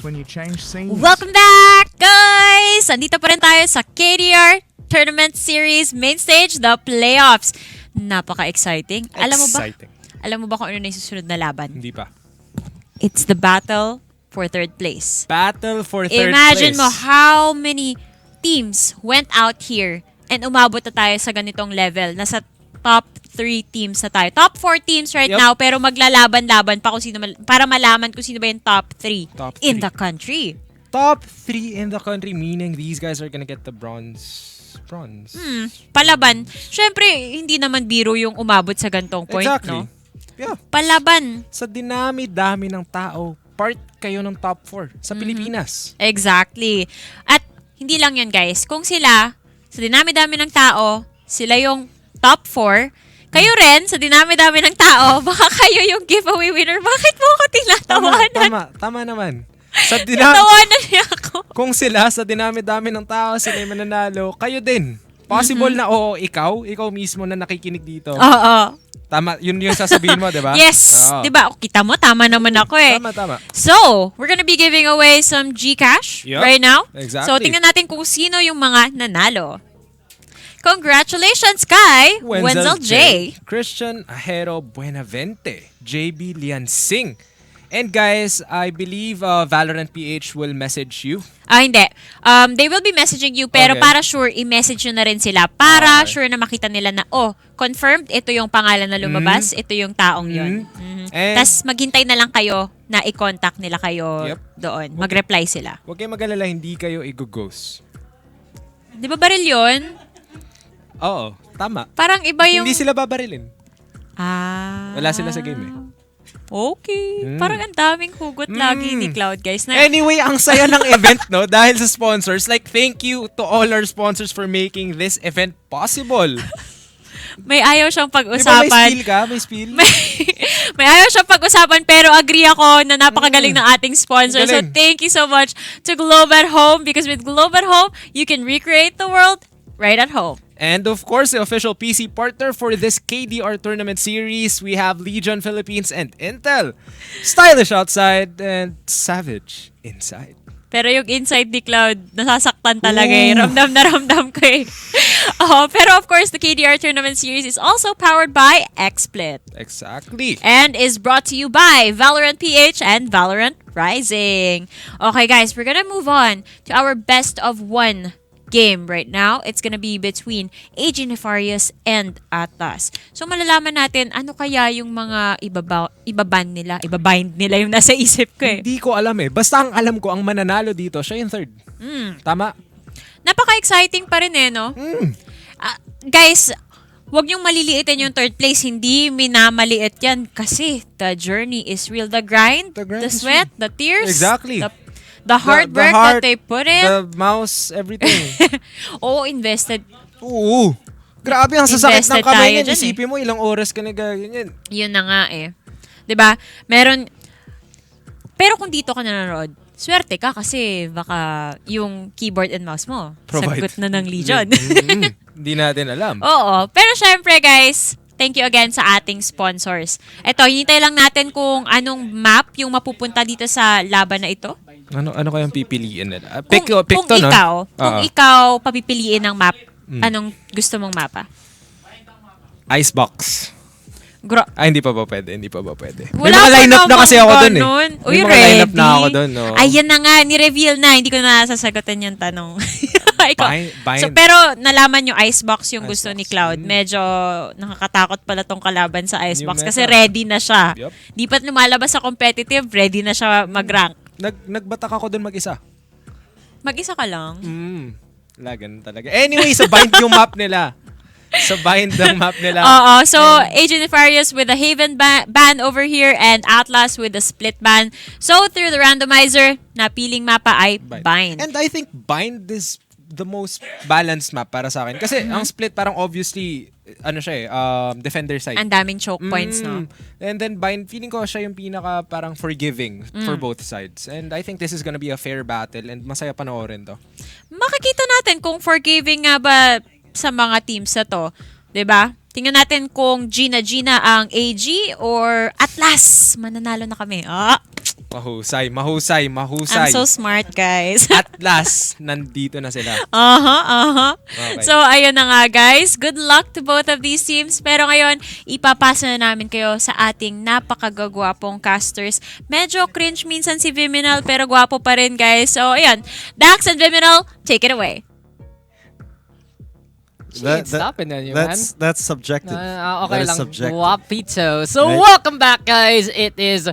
when you change scenes. Welcome back, guys! Andito pa rin tayo sa KDR Tournament Series Main Stage, the Playoffs. Napaka-exciting. Alam mo ba kung ano na yung susunod na laban? Hindi pa. It's the battle for third place. Battle for third place. Imagine mo how many teams went out here and umabot na tayo sa ganitong level. Nasa top 3 teams na tayo. Top 4 teams right now, pero maglalaban-laban pa kung sino para malaman kung sino ba yung top 3 in the country. Top 3 in the country, meaning these guys are gonna get the bronze. Palaban. Syempre, hindi naman biro yung umabot sa gantong point, exactly. No? Yeah. Palaban. Sa dinami-dami ng tao, part kayo ng top 4 sa Pilipinas. Exactly. At hindi lang yun, guys. Kung sila, sa dinami-dami ng tao, sila yung top 4, kayo rin, sa dinami-dami ng tao, baka kayo yung giveaway winner. Bakit mo ako tinatawanan? Tama naman. Tinatawanan niya ako. Kung sila, sa dinami-dami ng tao, sila yung mananalo, kayo din. Possible na ikaw mismo na nakikinig dito. Oo. Tama, yun yung sasabihin mo, di ba? Yes. Di ba? Kita mo, tama naman ako eh. Tama. So, we're gonna be giving away some Gcash right now. Exactly. So, tingnan natin kung sino yung mga nanalo. Congratulations kay Wenzel J. Christian Ajero Buenavente, JB Liansing. And guys, I believe Valorant PH will message you. Hindi. They will be messaging you, pero para sure, i-message nyo na rin sila. Para sure na makita nila na, confirmed, ito yung pangalan na lumabas, ito yung taong yun. Tapos maghintay na lang kayo na i-contact nila kayo doon. Mag-reply sila. Huwag kayong mag-alala, hindi kayo i-ghost. Di ba baril yun? Oo, tama. Parang iba yung... Hindi sila babarilin. Wala sila sa game eh. Okay. Parang ang daming hugot lagi ni Cloud, guys. Anyway, ang saya ng event, no? Dahil sa sponsors. Like, thank you to all our sponsors for making this event possible. May ayaw siyang pag-usapan. Di ba may spiel ka? May spiel? May ayaw siyang pag-usapan, pero agree ako na napakagaling ng ating sponsor. So, thank you so much to Globe at Home, because with Globe at Home, you can recreate the world right at home. And of course, the official PC partner for this KDR tournament series, we have Legion Philippines and Intel. Stylish outside and savage inside. Pero yung inside ni Cloud, nasasaktan talaga eh. Ramdam ko eh. Pero of course, the KDR tournament series is also powered by XSplit. Exactly. And is brought to you by Valorant PH and Valorant Rising. Okay guys, we're gonna move on to our best of 1 game right now. It's gonna be between AG.Nefarious and Atlas. So malalaman natin ano kaya yung mga ibabind nila yung nasa isip ko eh. Hindi ko alam eh. Basta ang alam ko, ang mananalo dito, siya yung third. Tama? Napaka-exciting pa rin eh, no? Guys, huwag niyong maliliitin yung third place. Hindi minamaliit yan kasi the journey is real. The grind, the sweat, the tears. Exactly. The hard work that they put in. The mouse, everything. Invested. Oo. Grabe, ang sasakit ng kamay niyan. Isipin mo, ilang oras ka na gaganyan. Yun na nga eh. 'Di ba? Pero kung dito ka nanonood, swerte ka kasi baka yung keyboard and mouse mo sagot na ng Legion. Hindi natin alam. Oo. Pero syempre guys, thank you again sa ating sponsors. Eto, hinintay lang natin kung anong map yung mapupunta dito sa laban na ito. Ano kayang pipiliin nila? Kung ikaw papipiliin ng map, anong gusto mong mapa? Icebox. Hindi pa ba pwede? May Wala mga lineup na kasi ako dun eh. Uy, may mga lineup na ako dun. No? Ayan na nga, ni-reveal na. Hindi ko na sasagutin yung tanong. Bind. So, pero nalaman yung Icebox yung gusto ni Cloud. Medyo nakakatakot pala tong kalaban sa Icebox kasi ready na siya. Di pa lumalabas sa competitive, ready na siya mag-rank. Nagbatak ako dun mag-isa. Mag-isa ka lang? Lagan talaga. Anyway, sa bind yung map nila. So AG.Nefarious with the Haven ban over here and Atlas with the split ban. So through the randomizer, napiling mapa ay bind. And I think bind is the most balanced map para sa akin. Kasi ang split parang obviously, defender side. Ang daming choke points, no? And then bind, feeling ko siya yung pinaka parang forgiving for both sides. And I think this is gonna be a fair battle and masaya panoorin to. Makikita natin kung forgiving nga ba sa mga teams na to. 'Di ba? Tingnan natin kung Gina ang AG or Atlas. Mananalo na kami. Mahusay. I'm so smart, guys. At last, nandito na sila. Okay. So, ayun na nga, guys. Good luck to both of these teams. Pero ngayon, ipapasa na namin kayo sa ating napakagagwapong casters. Medyo cringe minsan si Vyminal, pero gwapo pa rin, guys. So, ayun. Daks and Vyminal, take it away. Stopping on you, man. That's subjective. Okay that is lang. subjective. Guapito. So, Right. welcome back, guys. It is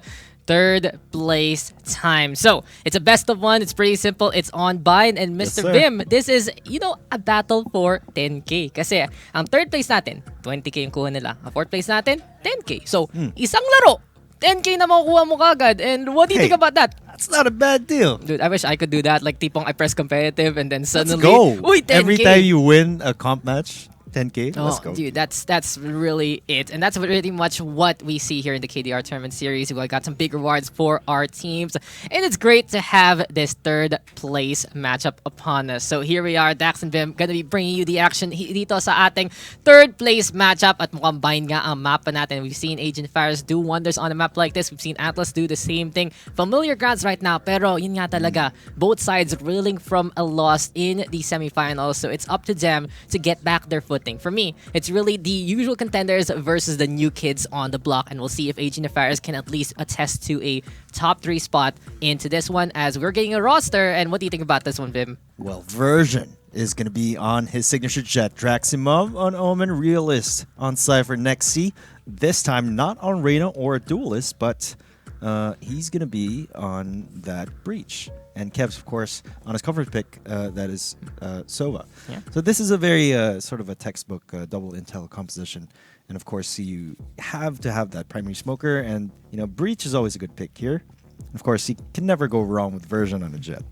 third place time. So, it's a best of one. It's pretty simple. It's on Bind and Mr. Yes, sir. Vim. This is, a battle for 10K. Kasi, ang third place natin, 20K yung kuha nila. Ang fourth place natin, 10K. So, isang laro, 10K na makukuha mo kagad. And what do you think about that? That's not a bad deal. Dude, I wish I could do that. Like, tipong I press competitive and then Let's suddenly, go. Uy, 10K. Every time you win a comp match, 10K. Oh, Let's go. dude, that's really it, and that's pretty much what we see here in the KDR tournament series. We got some big rewards for our teams, and it's great to have this third place matchup upon us. So here we are, Daks and Vim, gonna be bringing you the action dito sa ating third place matchup. At mukhang bind nga ang mapa natin. We've seen AG.Nefarious do wonders on a map like this. We've seen Atlas do the same thing. Familiar grounds right now, pero yun nga talaga, both sides reeling from a loss in the semifinals. So it's up to them to get back their foot. For me, it's really the usual contenders versus the new kids on the block, and we'll see if AG.Nefarious can at least attest to a top 3 spot into this one, as we're getting a roster. And what do you think about this one, Vim? Well, Version is going to be on his signature jet. Draximov on Omen, Realist on Cypher Nexi. This time not on Reyna or Duelist, but he's going to be on that Breach. And Kev's, of course, on his cover pick, that is Sova. Yeah. So this is a very sort of a textbook double intel composition. And of course, you have to have that primary smoker. And, Breach is always a good pick here. Of course, you can never go wrong with Version on a jet.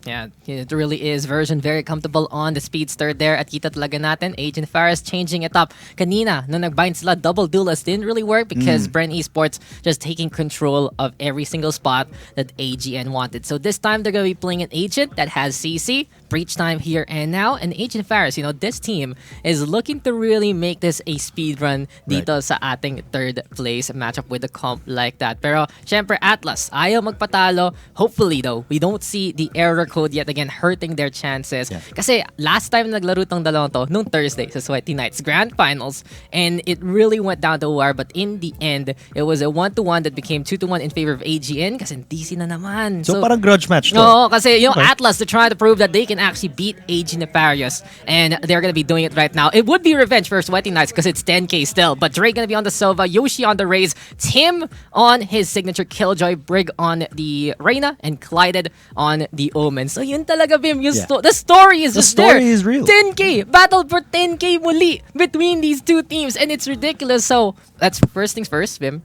Yeah, it really is. Version very comfortable on the speedster there. At kita talaga natin, AG.Nefarious changing it up. Kanina, nung nagbind sila, double duelist didn't really work because Bren Esports just taking control of every single spot that AGN wanted. So this time, they're going to be playing an agent that has CC, breach time here and now, and AG.Nefarious, this team is looking to really make this a speedrun dito sa ating third place matchup with a comp like that. Pero, syempre, Atlas, ayaw magpatalo. Hopefully, though, we don't see the error code yet again hurting their chances. Yeah. Kasi last time naglaro tong dalawang to, nung Thursday sa Sweaty Nights Grand Finals, and it really went down to war, but in the end, it was a 1-1 that became 2-1 in favor of AGN kasi DC na naman. So parang grudge match to. No, kasi Atlas, they're trying to prove that they can actually beat AG.Nefarious, and they're gonna be doing it right now. It would be revenge for Sweaty Nights because it's 10K still, but Dre gonna be on the Sova, Yoshi on the Raze, Tim on his signature Killjoy, Brig on the Reyna, and Clyded on the Omen. So yun talaga, Vim. The story is just there. The story is real. 10K! Battle for 10K muli between these two teams, and it's ridiculous. So, that's first things first, Vim.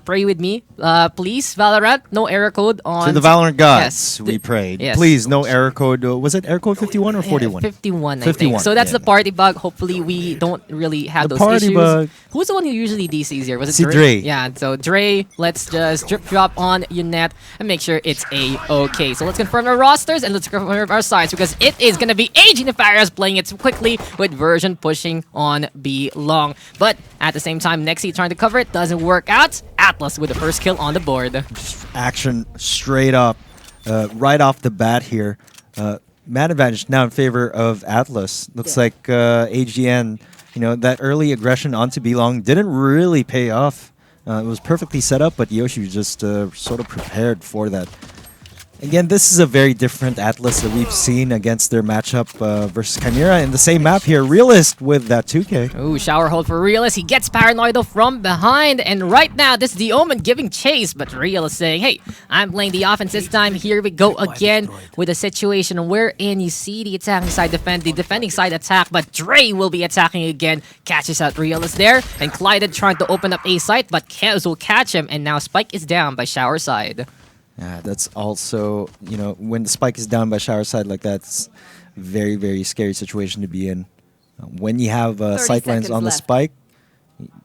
Pray with me. Please, Valorant, no error code on... To the Valorant gods, Yes. we prayed. Yes. Please, no error code. Was it error code 51 or 41? 51, I 51, think. So that's yeah. the party bug. Hopefully, we don't really have The those party issues. bug. Who's the one who usually DCs here? Was it Si Dre. Yeah, so Dre, let's just drip drop on your net and make sure it's A-okay. So let's confirm our rosters and let's confirm our sides because it is going to be AG.Nefarious playing it quickly with Version pushing on B long. But at the same time, Nexi trying to cover it doesn't work out. Atlas with the first kill on the board. Action straight up, right off the bat here. Man advantage now in favor of Atlas. Looks like AGN, that early aggression onto B-Long didn't really pay off. It was perfectly set up, but Yoshi was just sort of prepared for that. Again, this is a very different Atlas that we've seen against their matchup versus Chimera in the same map here. Realist with that 2K. Ooh, shower hold for Realist. He gets paranoid from behind. And right now, this is the Omen giving chase. But Realist saying, hey, I'm playing the offense this time. Here we go again with a situation wherein you see the attacking side defend, the defending side attack. But Dre will be attacking again. Catches out Realist there. And Clyded trying to open up a site. But Kevs will catch him. And now Spike is down by shower side. Yeah, that's also, when the spike is down by shower side like that, it's a very, very scary situation to be in. When you have 30 sightlines on the left. spike,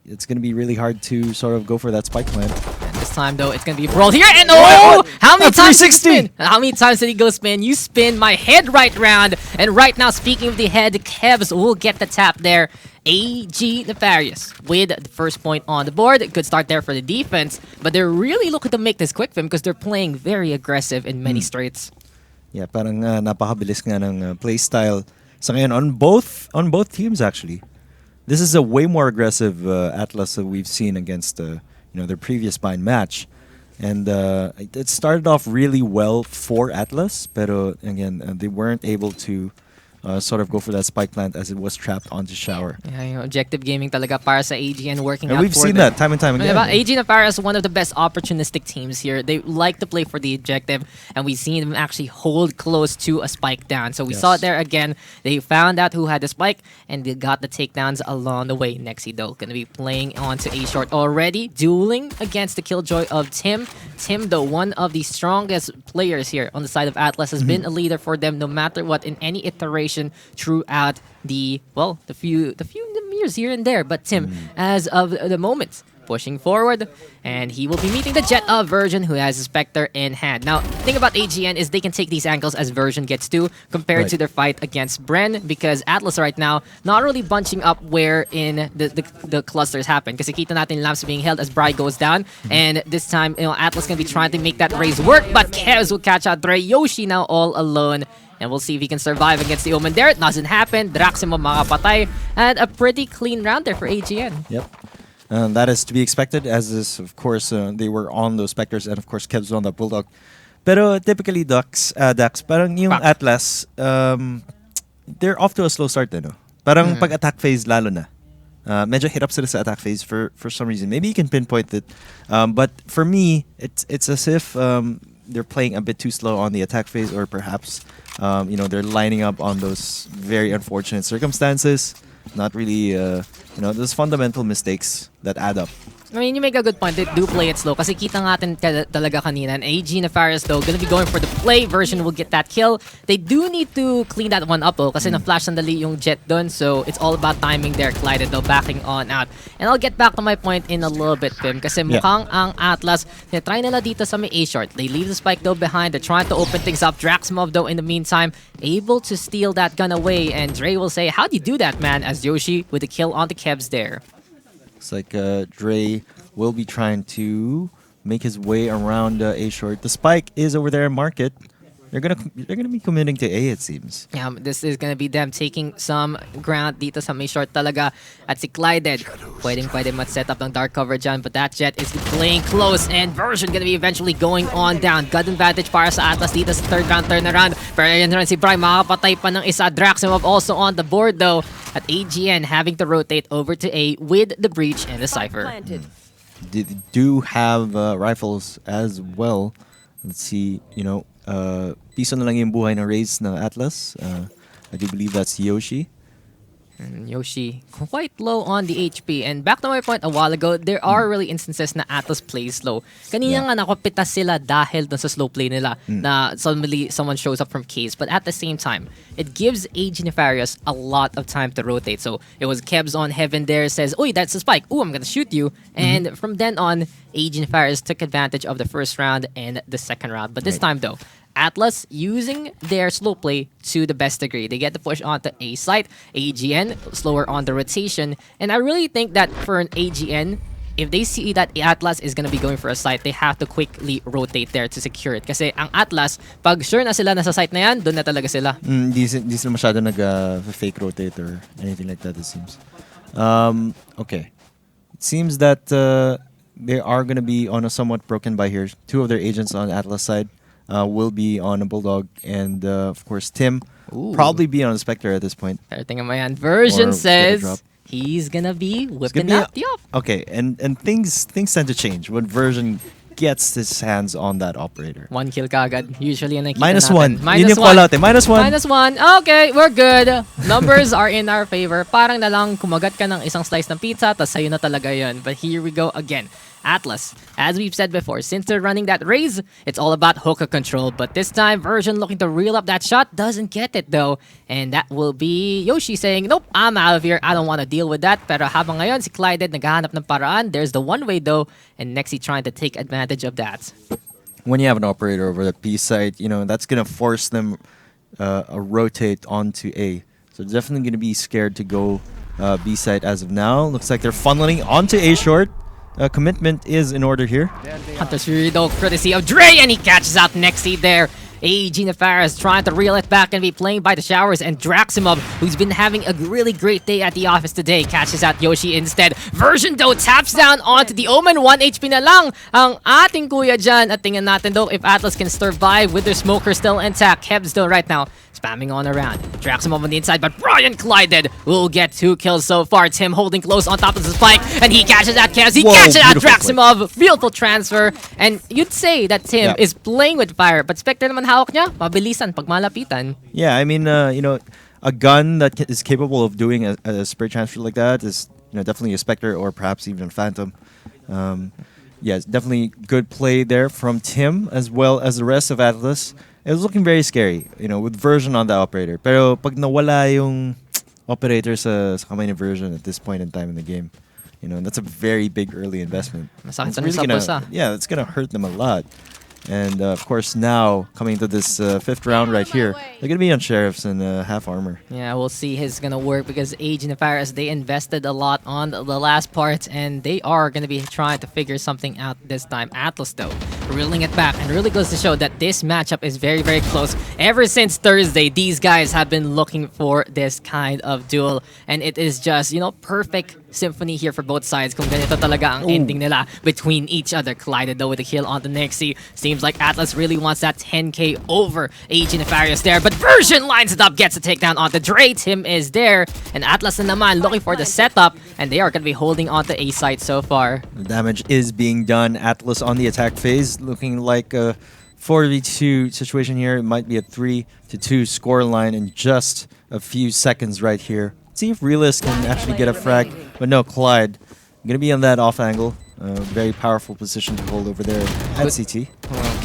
it's going to be really hard to sort of go for that spike plan. And this time, though, it's going to be brawl here. And oh! How many A times did he 360? spin? How many times did he go spin? You spin my head right round. And right now, speaking of the head, Kevs will get the tap there. AG.Nefarious with the first point on the board. Good start there for the defense, but they're really looking to make this quick for him because they're playing very aggressive in many straights. Yeah, parang napakabilis nga ng play style sa ngayon on both teams actually. This is a way more aggressive Atlas that we've seen against their previous bind match. And it started off really well for Atlas, pero again, they weren't able to sort of go for that spike plant as it was trapped onto Shower. Yeah, yung objective gaming talaga para sa AGN working And out we've for seen them. that time and time again. Diba? AG.Nefarious is one of the best opportunistic teams here. They like to play for the objective, and we've seen them actually hold close to a spike down. So we saw it there again. They found out who had the spike, and they got the takedowns along the way. Nexi, though, going to be playing onto A short already, dueling against the killjoy of Tim. Tim, though, one of the strongest players here on the side of Atlas, has been a leader for them no matter what in any iteration throughout the few years here and there. But Tim, as of the moment, pushing forward, and he will be meeting the Jet of Version, who has a Spectre in hand. Now, the thing about AGN is they can take these angles as Version gets to, compared to their fight against Bren, because Atlas right now not really bunching up where in the clusters happen. Kasi kita natin lamps being held as Bri goes down, and this time, Atlas can be trying to make that raise work, but Kevs will catch out Dre. Yoshi now all alone. And we'll see if he can survive against the Omen there. It doesn't happen. Draximo makapatay. And a pretty clean round there for AGN. Yep. That is to be expected, as is, of course, they were on those Spectres, and of course, Kev's on the Bulldog. Pero typically, Daks, parang yung Atlas, they're off to a slow start, no? Parang pag-attack phase, lalo na. Medyo hit up sila sa attack phase for some reason. Maybe you can pinpoint it. But for me, it's as if they're playing a bit too slow on the attack phase, or perhaps they're lining up on those very unfortunate circumstances. Not really, those fundamental mistakes that add up. I mean, you make a good point. They do play it slow. Kasi kita natin talaga kanina. And AG.Nefarious, though, gonna be going for the play. Version will get that kill. They do need to clean that one up, though. Kasi na-flash sandali yung Jet dun. So, it's all about timing there. Collided, though, backing on out. And I'll get back to my point in a little bit, Pim. Kasi mukhang ang Atlas, try nila dito sa may A-short. They leave the spike, though, behind. They're trying to open things up. Draxmov, though, in the meantime, able to steal that gun away. And Dre will say, how'd you do that, man? As Yoshi with the kill on the Kebs there. Looks like Dre will be trying to make his way around A short. The spike is over there in market. They're gonna be committing to A, it seems. Yeah, this is gonna be them taking some ground dito sa may short talaga. At si Clyded, pwede mag-set up ng dark cover dyan, but that Jet is playing close, and Version gonna be eventually going on down. Gun advantage para sa Atlas dito sa third round turnaround. Pero yan rin si Bri, makakapatay pa ng isa. Draximov also on the board though. At AGN having to rotate over to A with the Breach and the Cypher. They do have rifles as well. Let's see, piso na lang yung buhay ng Raze ng Atlas. I do believe that's Yoshi. And Yoshi quite low on the HP. And back to my point a while ago, there are really instances na Atlas plays slow. Kanina nga nakupitas sila dahil dun sa slow play nila na suddenly someone shows up from case. But at the same time, it gives AG.Nefarious a lot of time to rotate. So it was Kebs on Heaven there, says, "Oy, that's a spike. Ooh, I'm gonna shoot you." And from then on, AG.Nefarious took advantage of the first round and the second round. But this time though, Atlas using their slow play to the best degree. They get the push onto A site. AGN slower on the rotation. And I really think that for an AGN, if they see that Atlas is gonna be going for a site, they have to quickly rotate there to secure it. Kasi ang Atlas, pag sure na sila nasa site na yan, doon na talaga sila. Di sila masyado fake rotate or anything like that, it seems. Okay. It seems that they are gonna be on a somewhat broken buy here. Two of their agents on Atlas side will be on a Bulldog, and of course Tim probably be on a Spectre at this point. Pero tingnan mo yan. Version Or says drop. he's gonna be whipping out the up. Okay, and things tend to change when Version gets his hands on that operator. One kill kagad. Usually yung nakikita Minus natin. one. Yun yung call out eh. Minus one. Minus one. Okay, we're good. Numbers are in our favor. Parang na lang kumagat ka ng isang slice ng pizza, tas sa'yo na talaga yun. But here we go again. Atlas, as we've said before, since they're running that raise, it's all about hookah control. But this time, Version looking to reel up that shot, doesn't get it though. And that will be Yoshi saying, "Nope, I'm out of here. I don't want to deal with that." Pero habang ngayon, si Clyded naghahanap ng paraan. There's the one way though, and Nexi trying to take advantage of that. When you have an operator over the P side, that's gonna force them a rotate onto A. So they're definitely gonna be scared to go B site as of now. Looks like they're funneling onto A short. Commitment is in order here. Hunter's Fury though, courtesy of Dre, and he catches out Nexi there. AG.Nefarious trying to reel it back and be playing by the showers, and Draximov, who's been having a really great day at the office today, catches out Yoshi instead. Version though taps down onto the Omen. 1 HP na lang ang ating kuya dyan. At tingnan natin though if Atlas can survive with their smoker still intact. Kev's though right now spamming on around. Draximov on the inside, but Brian collided. Will get 2 kills so far. Tim holding close on top of the spike, and he catches out Kevs. He catches out Draximov. Beautiful transfer. And you'd say that Tim is playing with fire, but Spectre naman hawak niya. Mabilisan pag malapitan. Yeah, I mean, a gun that is capable of doing a spray transfer like that is, definitely a Spectre or perhaps even a Phantom. Yeah, it's definitely good play there from Tim as well as the rest of Atlas. It was looking very scary, with Version on the operator. Pero pag nawala yung operator sa kamay ni Version at this point in time in the game, that's a very big early investment. Masakit It's sa bulsa. yeah, it's gonna hurt them a lot. And of course, now coming to this 5th round right here, they're gonna be on sheriffs and half armor. Yeah, we'll see his gonna work because AG.Nefarious, they invested a lot on the last part, and they are gonna be trying to figure something out this time. Atlas though, reeling it back, and really goes to show that this matchup is very, very close. Ever since Thursday, these guys have been looking for this kind of duel, and it is just, perfect symphony here for both sides. Kung ganito talaga ang ending nila between each other. Collided though with a kill on the Nexi. Seems like Atlas really wants that 10k over AG.Nefarious there, but Version lines it up, gets a takedown on the Dre. Tim is there, and Atlas na naman looking for the setup, and they are going to be holding on to A site so far. The damage is being done. Atlas on the attack phase, looking like a 4v2 situation here. It might be a 3-2 score line in just a few seconds right here. See if Realist can actually get a frag, but no, Clyde gonna be on that off angle. Very powerful position to hold over there at CT.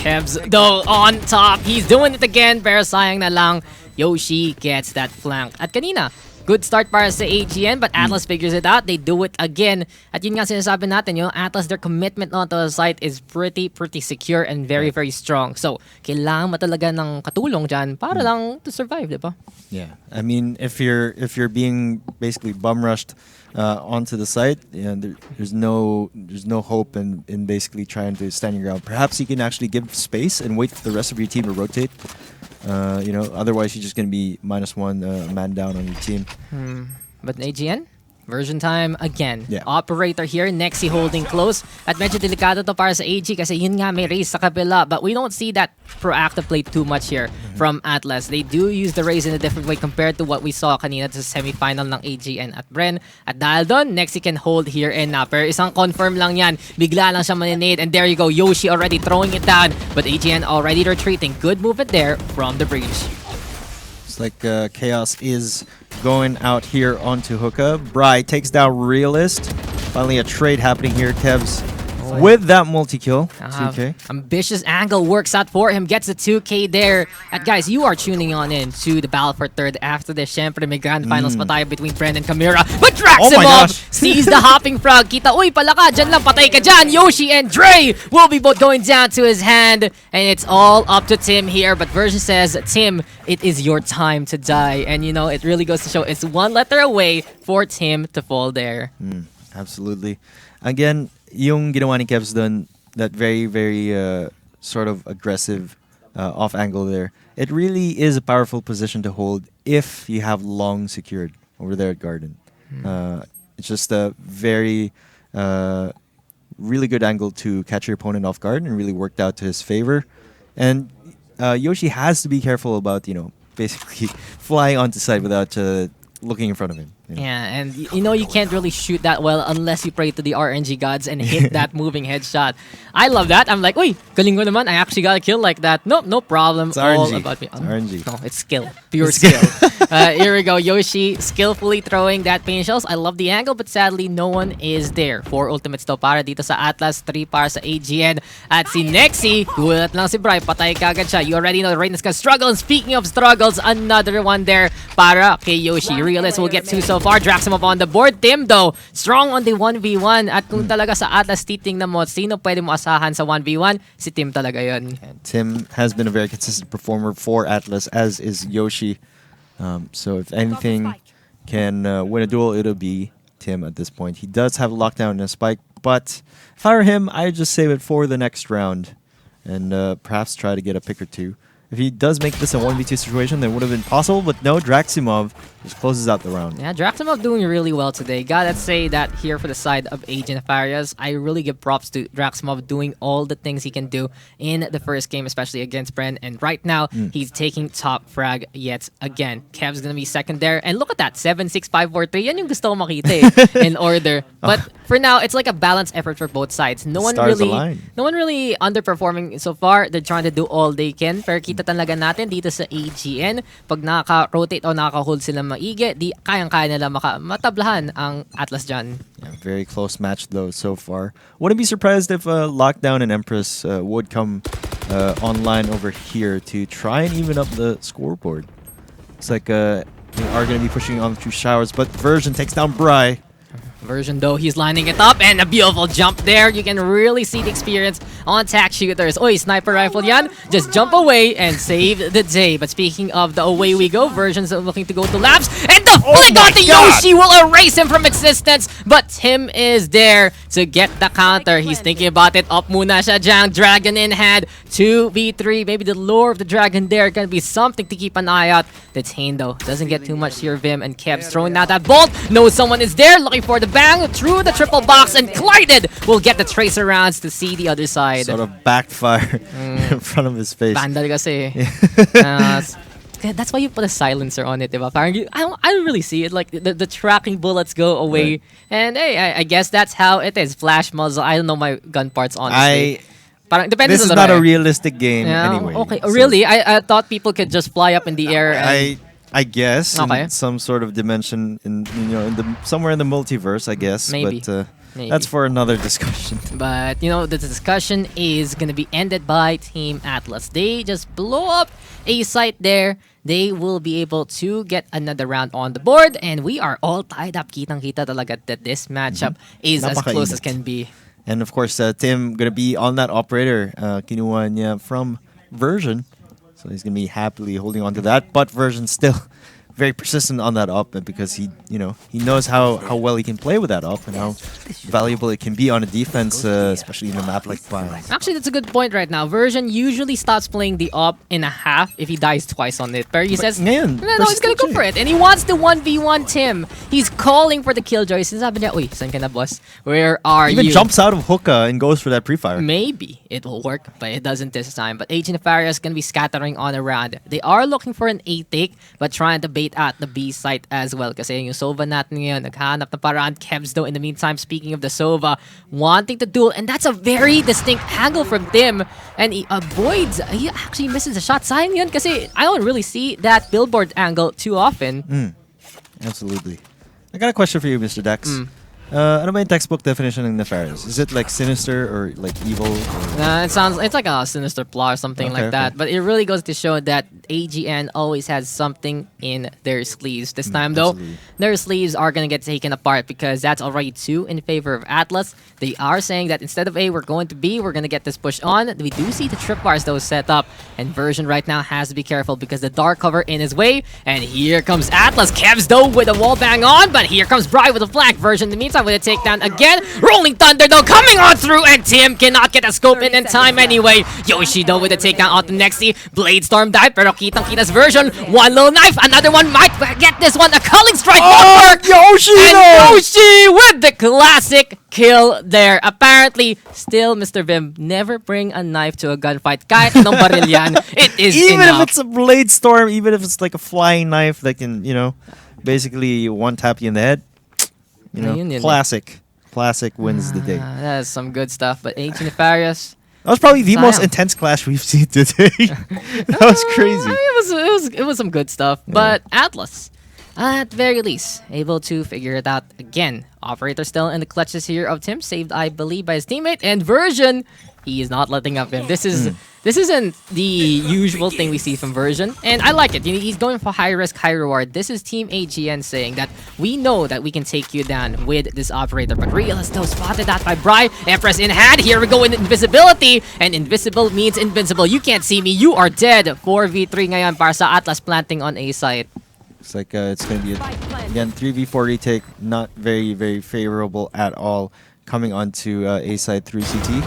Kevs though on top, he's doing it again, pero sayang na lang Yoshi gets that flank. At kanina, good start para sa AGN, but Atlas figures it out. They do it again. At yun nga sinasabi natin, Atlas, their commitment onto the site is pretty secure and very, very strong. So, kailangan mo talaga ng katulong dyan para lang to survive, di ba? Yeah, I mean, if you're being basically bum rushed onto the site, there's no hope in basically trying to stand your ground. Perhaps you can actually give space and wait for the rest of your team to rotate. Otherwise you're just gonna be -1 man down on your team. But AGN, version time again. Yeah. Operator here, Nexi holding close. At medyo delikado to para sa AG kasi yun nga may raise sa kabila. But we don't see that proactive play too much here from Atlas. They do use the raise in a different way compared to what we saw kanina sa semifinal ng AGN at Bren. At dahil doon, Nexi can hold here and now. Pero isang confirm lang yan. Bigla lang siya maninade. And there you go, Yoshi already throwing it down. But AGN already retreating. Good movement there from the breach. It's like Chaos is going out here onto Hookah. Bri takes down Realist. Finally a trade happening here. Kevs with that multi-kill. 2K. Ambitious angle works out for him. Gets the 2K there. At guys, you are tuning on in to the battle for third. After this, syempre may grand finals pa tayo between Bren and Kamira. But Draximov sees the hopping frog. Kita, uy, pala ka. Dyan lang, patay ka dyan. Yoshi and Dre will be both going down to his hand. And it's all up to Tim here. But Version says, Tim, it is your time to die. And it really goes to show it's one letter away for Tim to fall there. Absolutely. Again, yung ginawa ni Kevs dun, that very, very sort of aggressive off angle there, it really is a powerful position to hold if you have long secured over there at Garden. It's just a very, really good angle to catch your opponent off guard and really worked out to his favor. And Yoshi has to be careful about, basically flying onto side without looking in front of him. Yeah, and you can't really shoot that well unless you pray to the RNG gods and hit that moving headshot. I love that. I'm like, uy, galing ko naman. I actually got a kill like that. No problem. It's RNG. All about me. It's RNG. No, it's skill. Pure skill. Here we go. Yoshi skillfully throwing that pain shells. I love the angle, but sadly, no one is there. 4 ultimates to para dito sa Atlas, 3 para sa AGN. At si Nexi, gulat lang si Bri, patay kagad siya. You already know the Reyna's gonna struggle. And speaking of struggles, another one there para kay Yoshi. Realist will get 2 so far. Draximov on the board. Tim though, strong on the 1v1. At kung talaga sa Atlas titingnan mo, sino pwede mo asahan sa 1v1? Si Tim talaga yun. Tim has been a very consistent performer for Atlas, as is Yoshi. So if anything, can win a duel, it'll be Tim at this point. He does have lockdown and a spike, but if I were him, I'd just save it for the next round and perhaps try to get a pick or two. If he does make this a 1v2 situation, then it would have been possible, but no, Draximov just closes out the round. Yeah, Draximov doing really well today. Gotta say that here for the side of AG.Nefarious, I really give props to Draximov doing all the things he can do in the first game, especially against Bren. And right now, he's taking top frag yet again. Kev's gonna be second there. And look at that, 7-6-5-4-3. Yan yung gusto ko makita in order. But for now, it's like a balanced effort for both sides. No one really underperforming so far. They're trying to do all they can. Pero kita talaga natin dito sa AGN, pag naka-rotate o naka-hold sila maigi, di kayang-kaya nila matablahan ang Atlas dyan. Yeah, very close match though so far. Wouldn't be surprised if Lockdown and Empress would come online over here to try and even up the scoreboard. It's like they are going to be pushing on through showers, but Version takes down Bry. Version though, he's lining it up and a beautiful jump there. You can really see the experience on attack shooters. Oy, sniper rifle yan. Just jump away and save the day. But speaking of the away we go, Version's looking to go to laps. And the flick onto Yoshi will erase him from existence. But Tim is there to get the counter. He's thinking about it. Up muna siya dyan. Dragon in hand. 2v3. Maybe the lure of the dragon there can be something to keep an eye out. Detained though. Doesn't get too much here, Vim. And Kev's throwing out that bolt. Knows someone is there. Looking for the bang through the triple box, and Glided will get the tracer rounds to see the other side. Sort of backfire in front of his face. Bandal kasi. That's why you put a silencer on it, diba? Parang I don't really see it. Like the tracking bullets go away, right. And hey, I guess that's how it is. Flash muzzle. I don't know my gun parts honestly. Parang, this is not a realistic game anyway. Okay, so. Really? I thought people could just fly up in the air. And I guess okay. in some sort of dimension in somewhere in the multiverse, I guess. Maybe. But Maybe. that's for another discussion. But the discussion is gonna be ended by Team Atlas. They just blow up a site there. They will be able to get another round on the board, and we are all tied up. Kitang-kita talaga that this matchup is as close as can be. And of course, Tim gonna be on that operator. Kinuha niya from Version. So he's going to be happily holding on to that. But Version still very persistent on that up because he knows how well he can play with that up and how valuable it can be on a defense, especially in a map like Fire. Actually, that's a good point right now. Version usually stops playing the op in a half if he dies twice on it. But he says, no, he's gonna go for it. And he wants the 1v1 Tim. He's calling for the killjoy. Sinasabi niya, uy, saan ka na, boss? Where are you? Even jumps out of hookah and goes for that pre-fire. Maybe it will work, but it doesn't this time. But AG.Nefarious is gonna be scattering on around. They are looking for an A take, but trying to bait at the B site as well. Kasi yung Sova natin ngayon, naghahanap na paraan. Kevs though, in the meantime, speaking of the Sova, wanting to duel. And that's a very distinct angle from Tim. And he avoids, he actually misses a shot. Sayang yun kasi I don't really see that billboard angle too often. Absolutely. I got a question for you, Mr. Daks. Ano ba yung textbook definition ng Nefarious? Is it like sinister or like evil? It's like a sinister plot or something like that. But it really goes to show that AGN always has something in their sleeves. This time though, their sleeves are gonna get taken apart because that's already 2 in favor of Atlas. They are saying that instead of A, we're going to B. We're gonna get this push on. We do see the tripwires though set up, and Version right now has to be careful because the dark cover in his way. And here comes Atlas. Kevs though with a wall bang on, but here comes Bry with a flank. Version in the meantime with a takedown again. Rolling Thunder though coming on through, and Tim cannot get a scope in time anyway. Yoshi though with a takedown onto Nexi. Blade Storm dive, pero kitang-kita's Version. One little knife, another one might get this one. A culling strike won't work. Yoshi! And Yoshi with the classic kill there. Apparently, still Mr. Vim, never bring a knife to a gunfight. Kahit anong baril yan, it is even enough. if it's a Blade Storm, even if it's like a flying knife that can, basically one tap you in the head. Classic wins the day. That is some good stuff. But AG.Nefarious, that was probably the most intense clash we've seen today. That was crazy. It was some good stuff. Yeah. But Atlas, at the very least, able to figure it out again. Operator still in the clutches here of Tim, saved I believe by his teammate, and Version, he is not letting up him. This isn't the usual thing we see from Version, and I like it. He's going for high risk, high reward. This is Team AGN saying that we know that we can take you down with this operator. But Real is still spotted that by Bry. Empress in hand. Here we go in invisibility, and invisible means invincible. You can't see me. You are dead. 4v3 ngayon para sa Atlas planting on A site. Looks like it's going to be, again, 3v4 retake. Not very, very favorable at all. Coming onto A side through CT.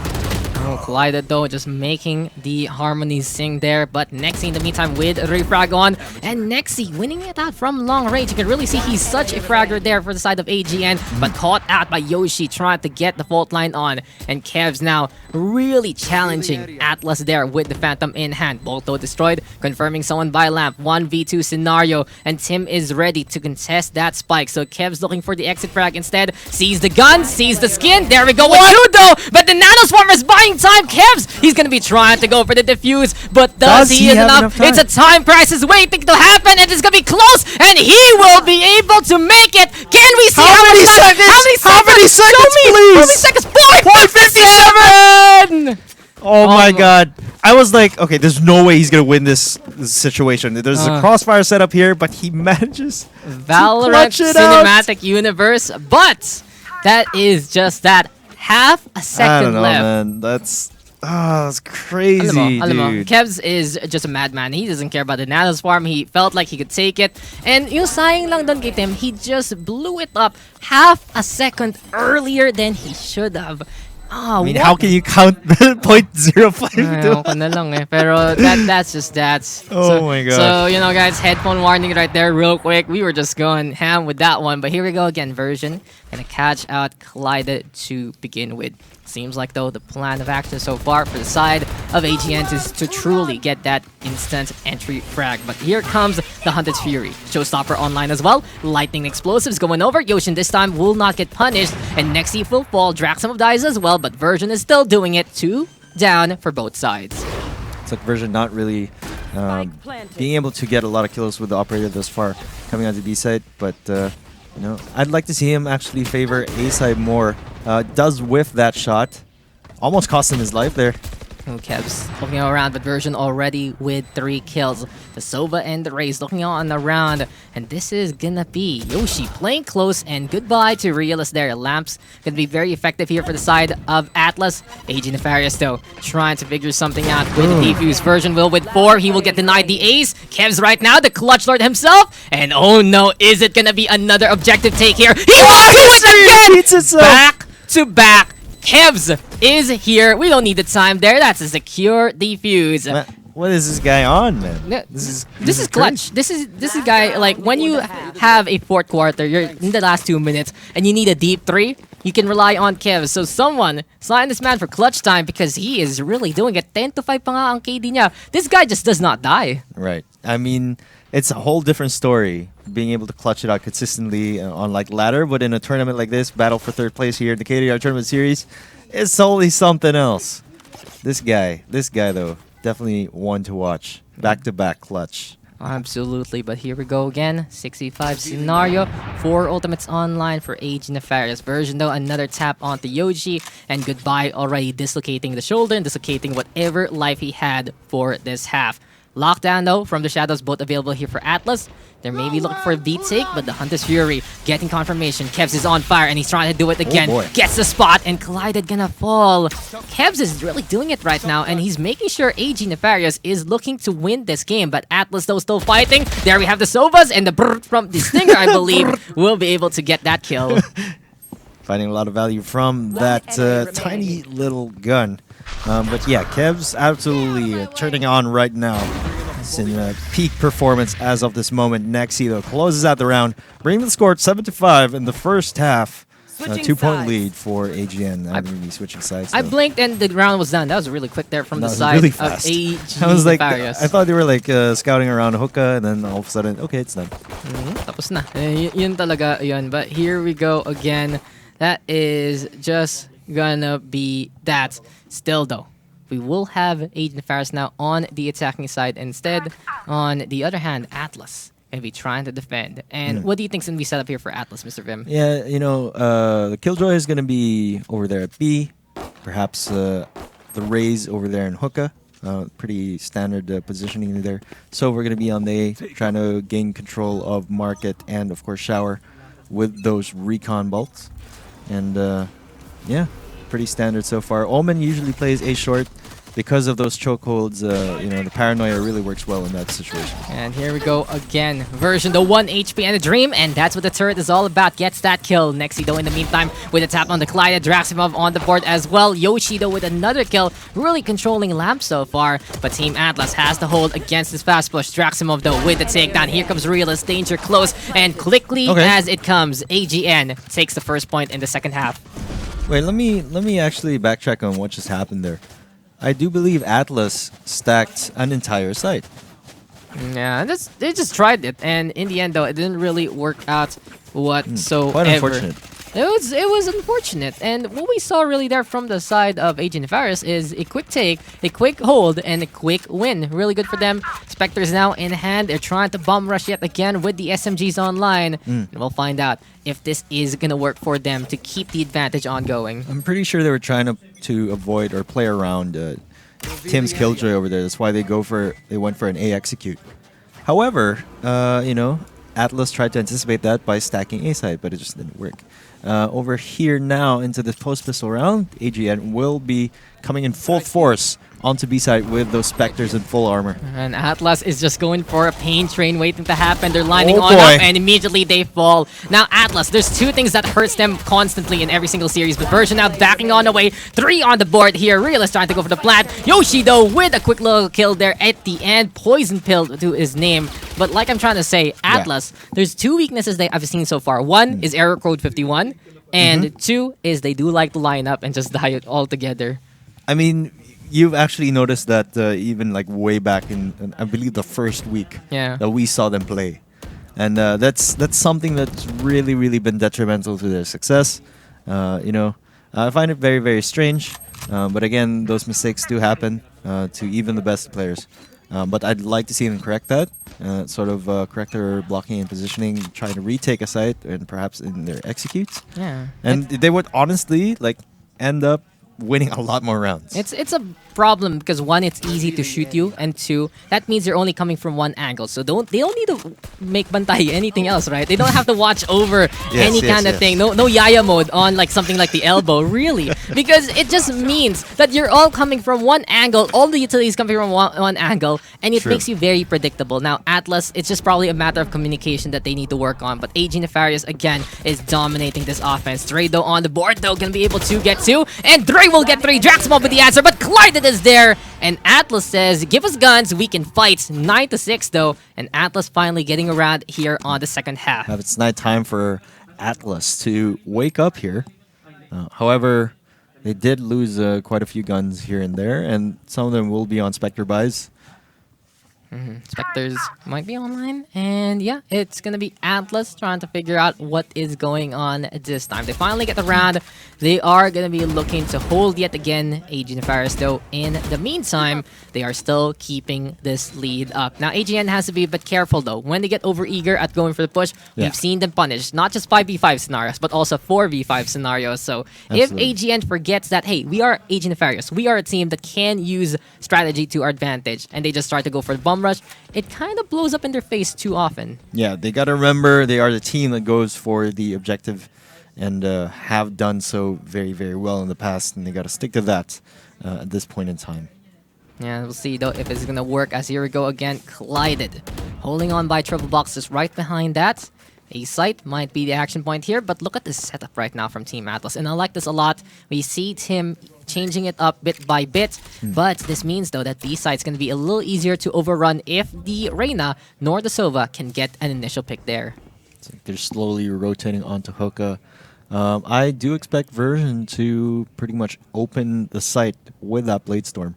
Oh, collided though, just making the harmonies sing there. But Nexi in the meantime with refrag on. And Nexi winning it out from long range. You can really see he's such a fragger there for the side of AGN. But caught out by Yoshi trying to get the fault line on. And Kev's now really challenging Atlas there with the Phantom in hand. Bolto destroyed, confirming someone by Lamp. 1v2 scenario. And Tim is ready to contest that spike. So Kev's looking for the exit frag instead. Sees the gun, sees the skin. There we go with Judo. But the Nanoswarm is buying time. Kevs, he's gonna be trying to go for the defuse, but does he have enough? It's a time crisis waiting to happen, and it's gonna be close, and he will be able to make it. Can we see how many seconds? How many seconds, please? How many seconds? 4:57. Oh my god. I was like, okay, there's no way he's gonna win this situation. There's a crossfire setup here, but he manages Valorant to clutch it Cinematic out. Universe, but that is just that. Half a second I don't know, left. man. That's crazy, Alam mo, dude. Kevs is just a madman. He doesn't care about the Nanoswarm. He felt like he could take it. And yung sayang lang doon kay Tim, he just blew it up half a second earlier than he should have. I mean, how can you count 0.05 Ayaw ko na lang eh. Pero that's just that. Oh my gosh. So, you know, guys, headphone warning right there real quick. We were just going ham with that one. But here we go again. Version gonna catch out Collided to begin with. Seems like, though, the plan of action so far for the side of AGN is to truly get that instant entry frag. But here comes the Hunted Fury. Showstopper online as well. Lightning explosives going over. Yoshin this time will not get punished. And Nexi will fall. Draxum dies as well. But Version is still doing it. 2 down for both sides. It's like Version not really being able to get a lot of kills with the operator thus far coming onto B side. But, you know, I'd like to see him actually favor A side more. Does whiff that shot. Almost cost him his life there. Kev's looking around, but Version already with 3 kills. The Sova and the Raze looking on around. And this is gonna be Yoshi playing close, and goodbye to Realist there. Lamps gonna be very effective here for the side of Atlas. AG.Nefarious though, trying to figure something out with the defuse. Version will with 4. He will get denied the ace. Kev's right now, the Clutch Lord himself. And oh no, is it gonna be another objective take here? He will do it again! Back to back. Kevs is here. We don't need the time there. That's a secure defuse. What is this guy on, man? Yeah, This is clutch. This is guy, like when you have a fourth quarter, you're in the last 2 minutes and you need a deep 3, you can rely on Kev. So someone sign this man for clutch time because he is really doing it. 10-5 pa nga ang KD niya. This guy just does not die. Right. I mean, it's a whole different story being able to clutch it out consistently on like ladder, but in a tournament like this, battle for third place here in the KDR tournament series, it's totally something else. This guy though, definitely one to watch. Back-to-back clutch. Absolutely, but here we go again. 65 scenario. 4 ultimates online for AG.Nefarious. Version though, another tap onto Yoshi. And goodbye already, dislocating the shoulder and dislocating whatever life he had for this half. Lockdown though, from the shadows, both available here for Atlas. They're maybe looking for a beat take, but the Hunter's Fury getting confirmation. Kevs is on fire and he's trying to do it again. boy. Gets the spot and Collided gonna fall. Kevs is really doing it right now and he's making sure AG.Nefarious is looking to win this game, but Atlas though still fighting. There we have the Sovas and the brr from the Stinger, I believe, will be able to get that kill. Finding a lot of value from that tiny little gun. But yeah, Kev's absolutely turning on right now. It's in peak performance as of this moment. Nexi though closes out the round, bringing the score 7-5 in the first half. 2-point lead for AGN. I'm going to be switching sides. I blinked and the round was done. That was really quick there from the was side really of fast. AG.Nefarious. I was like, I thought they were like scouting around hookah, and then all of a sudden, okay, it's done. Tapos na. Yun talaga yun. But here we go again. That is just gonna be that. Still though, we will have AG.Nefarious now on the attacking side instead. On the other hand, Atlas gonna be trying to defend. And what do you think's gonna be set up here for Atlas, Mr. Vim? Yeah, you know, the Killjoy is going to be over there at B. Perhaps the Raze over there in hookah. Pretty standard positioning there. So we're going to be on the A, trying to gain control of Market and, of course, Shower with those recon bolts. And, yeah, pretty standard so far. Omen usually plays A short. because of those chokeholds, the paranoia really works well in that situation. And here we go again. Version the 1 HP and a dream, and that's what the turret is all about. Gets that kill. Nexi though in the meantime with a tap on the Clyde. Draximov on the board as well. Yoshi though with another kill. Really controlling Lamp so far. But Team Atlas has the hold against this fast push. Draximov though with the takedown. Here comes Realist. Danger close. And quickly as it comes, AG.N takes the first point in the second half. Wait, let me actually backtrack on what just happened there. I do believe Atlas stacked an entire site. Yeah, they just tried it, and in the end, though, it didn't really work out whatsoever. Quite unfortunate. It was unfortunate, and what we saw really there from the side of AG.Nefarious is a quick take, a quick hold, and a quick win. Really good for them. Spectre's now in hand. They're trying to bomb rush yet again with the SMGs online, and we'll find out if this is gonna work for them to keep the advantage ongoing. I'm pretty sure they were trying to avoid or play around Tim's Killjoy over there. That's why they went for an A execute. However, Atlas tried to anticipate that by stacking A side, but it just didn't work. Over here now into the post pistol round, AG.N will be coming in full force onto B side with those Spectres in full armor. And Atlas is just going for a pain train waiting to happen. They're lining Oh on boy. up and immediately they fall. Now Atlas, there's two things that hurts them constantly in every single series. But Version now backing on away. 3 on the board here. Realist trying to go for the plant. Yoshi though with a quick little kill there at the end. Poison pill to his name. But like I'm trying to say, Atlas, there's 2 weaknesses that I've seen so far. One is error code 51. And 2 is they do like to line up and just die altogether. I mean, you've actually noticed that even like way back in I believe the first week that we saw them play, and that's something that's really been detrimental to their success. I find it very strange, but again, those mistakes do happen to even the best players. But I'd like to see them correct that, correct their blocking and positioning, try to retake a site, and perhaps in their executes. Yeah. And they would honestly end up winning a lot more rounds. It's a problem because 1, it's easy to shoot you, and 2, that means you're only coming from one angle. So they don't need to make bantay anything else, right? They don't have to watch over any kind of thing. No Yaya mode on like something like the elbow, really, because it just means that you're all coming from one angle. All the utilities coming from one angle, and it makes you very predictable. Now Atlas, it's just probably a matter of communication that they need to work on. But AG.Nefarious again is dominating this offense. Dre though on the board though gonna be able to get 2, and Dre will get 3. Draximov with the answer, but Clyde is there, and Atlas says, give us guns, we can fight. 9-6 though, and Atlas finally getting around here on the second half. It's night time for Atlas to wake up here. However, they did lose quite a few guns here and there, and some of them will be on Spectre buys. Spectres might be online, and yeah, it's gonna be Atlas trying to figure out what is going on this time. They finally get the round. They are gonna be looking to hold yet again. AG.Nefarious though, in the meantime, they are still keeping this lead up. Now AG.N has to be a bit careful though. When they get overeager at going for the push, we've seen them punished. Not just 5v5 scenarios, but also 4v5 scenarios. So if AG.N forgets that, hey, we are AG.Nefarious, we are a team that can use strategy to our advantage, and they just start to go for the bomb rush, it kind of blows up in their face too often. Yeah, they got to remember they are the team that goes for the objective and have done so very well in the past, and they got to stick to that at this point in time. Yeah, we'll see though if it's gonna work, as here we go again. Collided, holding on by triple boxes right behind that. A site might be the action point here, but look at this setup right now from Team Atlas, and I like this a lot. We see Tim changing it up bit by bit, but this means though that B site's gonna be a little easier to overrun if the Reyna nor the Sova can get an initial pick there. It's like they're slowly rotating onto Hookah. I do expect Version to pretty much open the site with that Blade Storm.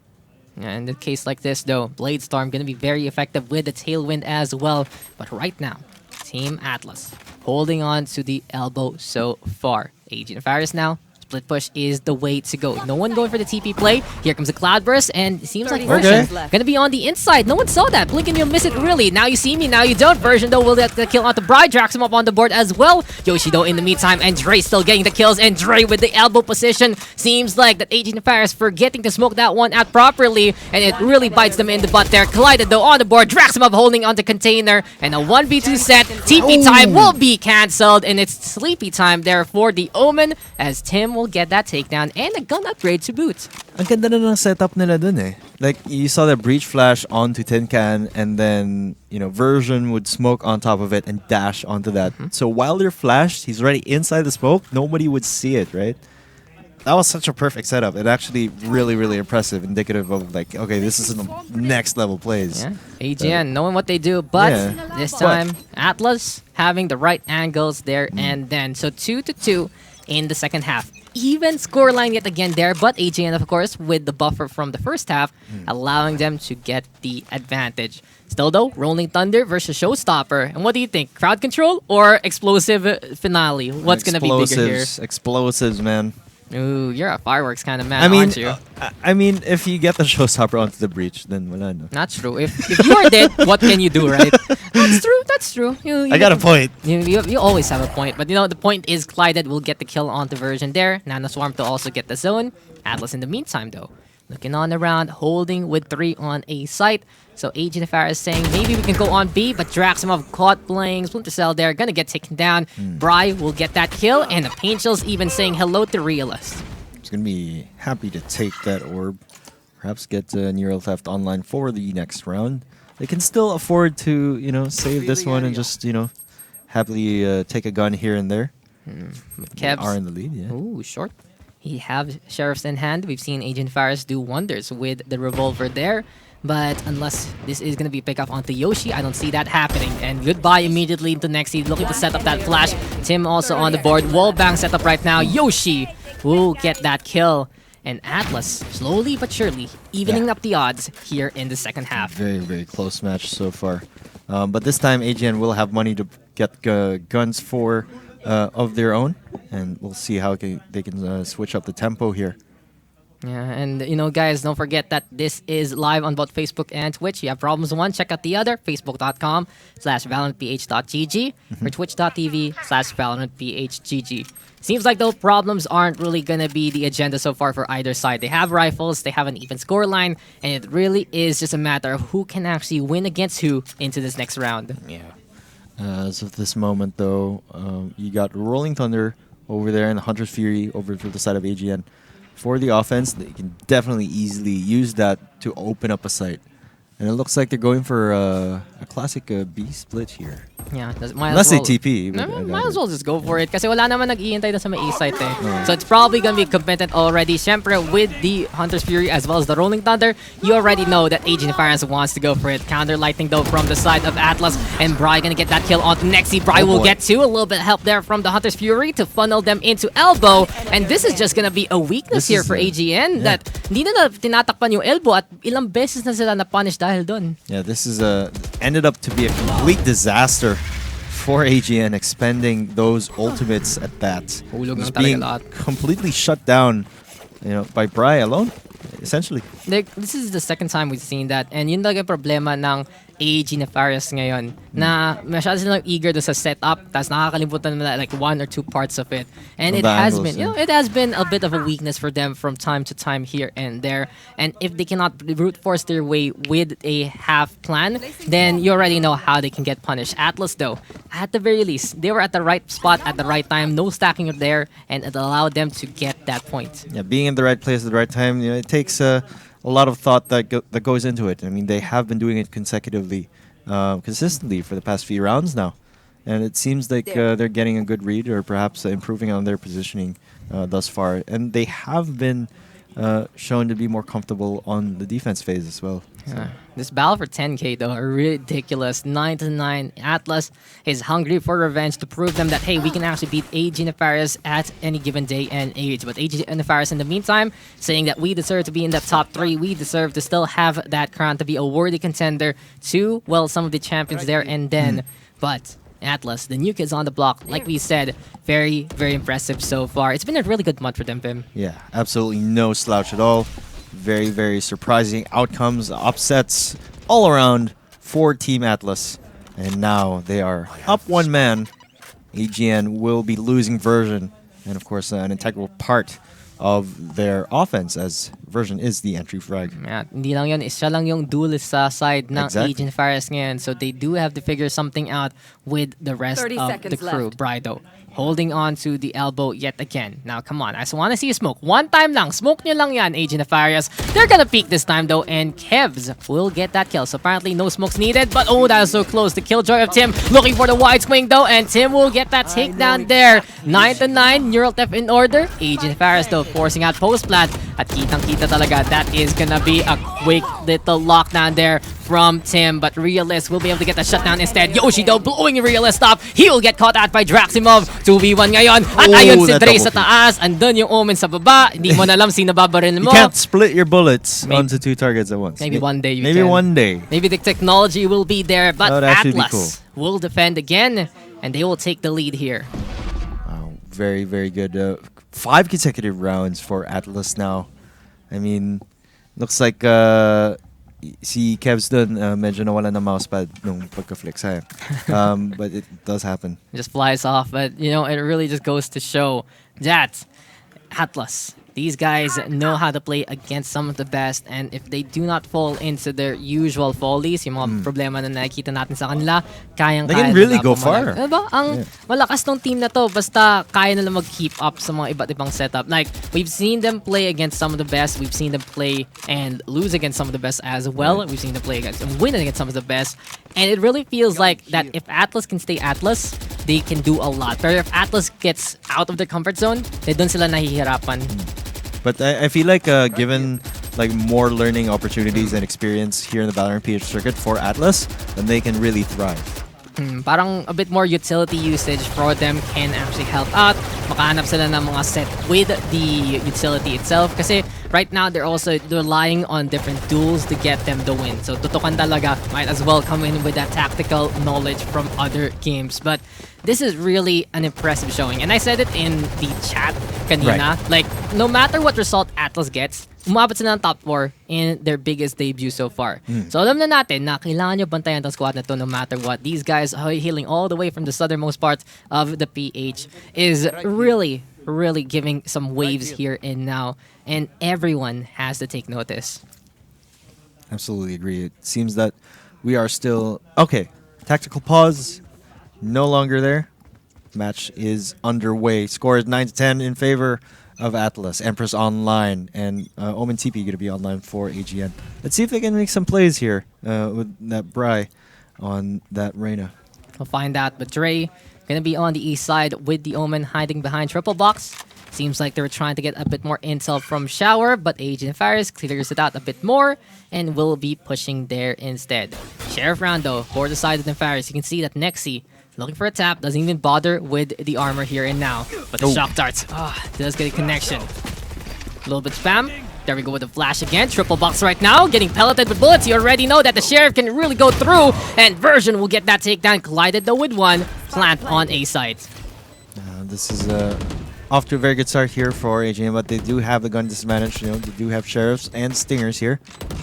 Yeah, in a case like this though, Blade Storm gonna be very effective with the Tailwind as well. But right now, Team Atlas holding on to the elbow so far. AG.Nefarious now. Split push is the way to go. No one going for the TP play. Here comes a Cloudburst, and it seems like Version gonna be on the inside. No one saw that. Blink and you'll miss it really. Now you see me, now you don't. Version though will get the kill onto Bride. Drax him up on the board as well. Yoshi though in the meantime, and Dre still getting the kills, and Dre with the elbow position. Seems like that AG.Nefarious forgetting to smoke that one out properly, and it really bites them in the butt there. Collided though on the board. Drax him up holding onto container, and a 1v2 set. TP time will be cancelled, and it's sleepy time there for the Omen, as Tim will will get that takedown and a gun upgrade to boot. Ang ganda na ng setup nila dun eh. Like, you saw the breach flash onto Tin Can, and then, Version would smoke on top of it and dash onto that. So while they're flashed, he's already inside the smoke. Nobody would see it, right? That was such a perfect setup. It actually really, really impressive, indicative of like, okay, this is the next level plays. Yeah, AGN knowing what they do, but Yeah. this time Atlas having the right angles there and then. So 2-2 in the second half. Even scoreline yet again there, but AGN of course with the buffer from the first half, allowing them to get the advantage. Still though, Rolling Thunder versus Showstopper. And what do you think? Crowd control or explosive finale? What's gonna be bigger here? Explosives, man. Ooh, you're a fireworks kind of man, I mean, aren't you? if you get the showstopper onto the breach, then wala no. Not true. If you are dead, what can you do, right? That's true. That's true. I got a point. You always have a point, but the point is Clyded will get the kill on the version there. Nano Swarm to also get the zone. Atlas in the meantime though, looking on around, holding with 3 on A site. So AG.Nefarious saying maybe we can go on B, but Draximov caught playing Splinter Cell there, gonna get taken down. Bry will get that kill, and the Pain Chill's even saying hello to Realist. He's gonna be happy to take that orb. Perhaps get Neural Theft online for the next round. They can still afford to, save this one and just, happily take a gun here and there. Kevs Are in the lead, yeah. Ooh, short. He have sheriffs in hand. We've seen AG.Nefarious do wonders with the revolver there. But unless this is going to be pick up onto Yoshi, I don't see that happening. And goodbye immediately into next seed, looking to set up that flash. Tim also on the board. Wallbang set up right now. Yoshi will get that kill. And Atlas, slowly but surely, evening up the odds here in the second half. Very, very close match so far. But this time, AGN will have money to get guns of their own. And we'll see how they can switch up the tempo here. Yeah, and guys, don't forget that this is live on both Facebook and Twitch. You have problems with one, check out the other, facebook.com/valorantph.gg or twitch.tv/valorantphgg. Seems like those problems aren't really gonna be the agenda so far for either side. They have rifles, they have an even scoreline, and it really is just a matter of who can actually win against who into this next round. Yeah. As of this moment, though, you got Rolling Thunder over there and Hunter's Fury over to the side of AGN. For the offense, they can definitely easily use that to open up a site. And it looks like they're going for a classic B split here. Yeah, Unless they TP. Might as well just go for it kasi wala naman nag-iintay na sa may A-site eh. So it's probably gonna be competent already. Siyempre, with the Hunter's Fury as well as the Rolling Thunder, you already know that AG.Nefarious wants to go for it. Counter Lightning though from the side of Atlas, and Bry gonna get that kill onto Nexi. Bry will get two. A little bit of help there from the Hunter's Fury to funnel them into elbow. And this is just gonna be a weakness here for AGN that hindi na tinatakpan yung elbow at ilang beses na sila na-punish dahil dun. Yeah, this is ended up to be a complete disaster for AGN, expending those ultimates at that. Just being completely shut down, by Bry alone, essentially. This is the second time we've seen that, and yun talaga problema ng AG.Nefarious ngayon na masyado silang eager do sa setup, tas nakakalimutan nila like 1 or 2 parts of it, and it has been it has been a bit of a weakness for them from time to time here and there. And if they cannot brute force their way with a half plan, then you already know how they can get punished. Atlas though, at the very least, they were at the right spot at the right time, no stacking up there, and it allowed them to get that point. Yeah, being in the right place at the right time, it takes a lot of thought that goes into it. I mean, they have been doing it consecutively, consistently for the past few rounds now. And it seems like they're getting a good read or perhaps improving on their positioning thus far. And they have been shown to be more comfortable on the defense phase as well. So. This battle for 10k though are ridiculous. 9-9. Atlas is hungry for revenge to prove them that hey, we can actually beat AG.Nefarious at any given day and age. But AG.Nefarious in the meantime saying that we deserve to be in the top 3. We deserve to still have that crown to be a worthy contender to some of the champions there and then. But Atlas, the new kids on the block, like we said, very, very impressive so far. It's been a really good month for them, Vim. Yeah, absolutely no slouch at all. Very, very surprising outcomes, upsets all around for Team Atlas. And now they are up one man. AGN will be losing version. And of course, an integral part of their offense, as Version is the entry frag. Yeah, hindi lang yun, siya lang yung duelist sa side ng Exactly. AG.Nefarious ngayon. So they do have to figure something out with the rest 30 of the seconds crew. left. Brido holding on to the elbow yet again. Now, come on. I just want to see a smoke. One time lang. Smoke nyo lang yan, AG.Nefarious. They're gonna peek this time, though, and Kevs will get that kill. So apparently, no smokes needed, but oh, that was so close. The killjoy of Tim looking for the wide swing, though, and Tim will get that takedown there. 9-9, Neural Theft in order. AG.Nefarious, though, forcing out post-plant. At kitang-kita talaga, that is gonna be a quick little lockdown there from Tim, but Realist will be able to get the shutdown instead. Yoshi, though, blowing Realist up. He will get caught out by Draximov. 2v1 ngayon. At Oh, ayun si that Dre double sa taas. Andun yung Omen sa baba. Hindi mo na alam sino babaril You mo. can't split your bullets Maybe- onto 2 targets at once. Maybe one day you Maybe can. one day. Maybe the technology will be there, but That would actually be Atlas will defend again, and they will take the lead here. Wow, very, very good. 5 consecutive rounds for Atlas now. I mean, looks like si Kev's dun, medyo nawala na mousepad nung pagka-flick sayang. But it does happen. Just flies off, but you know, it really just goes to show that Atlas, these guys know how to play against some of the best, and if they do not fall into their usual follies, yung mga problema na nakikita natin sa kanila, kayang-kaya They can really nila go pumalag. far. Diba? Ang malakas tong team na to, basta kaya nila mag-keep up sa mga iba't ibang setup. Like, we've seen them play against some of the best, we've seen them play and lose against some of the best as well, we've seen them play against and win against some of the best, and it really feels like that if Atlas can stay Atlas, they can do a lot. But if Atlas gets out of their comfort zone, then dun sila nahihirapan. But I feel like given like more learning opportunities and experience here in the Valorant PH circuit for Atlas, then they can really thrive. Parang a bit more utility usage for them can actually help out. Makahanap sila ng mga set with the utility itself. Kasi right now, they're also relying on different duels to get them the win. So tutukan talaga might as well come in with that tactical knowledge from other games. But this is really an impressive showing. And I said it in the chat kanina. Like, no matter what result Atlas gets, umabot sila ng top 4 in their biggest debut so far. So alam na natin na kailangan nyo bantayan tong squad na to no matter what. These guys healing all the way from the southernmost part of the PH is really giving some waves here and now. And everyone has to take notice. Absolutely agree. It seems that we are still... Okay, tactical pause. No longer there. Match is underway. Score is 9-10 in favor of Atlas. Empress online. And Omen TP going to be online for AGN. Let's see if they can make some plays here with that Bri on that Reyna. We'll find out. But Dre gonna be on the east side with the Omen hiding behind triple box. Seems like they were trying to get a bit more intel from Shower, but AG.Nefarious clears it out a bit more and will be pushing there instead. Sheriff round though for the side of Nefarious. You can see that Nexi looking for a tap, doesn't even bother with the armor here and now. But the shock darts, does get a connection. A little bit spam. There we go with the flash again. Triple box right now, getting pelleted with bullets. You already know that the Sheriff can really go through, and Version will get that takedown. Collided though with one. Plant on A side. This is off to a very good start here for AGN, but they do have the gun disadvantage. You know, they do have Sheriffs and Stingers here.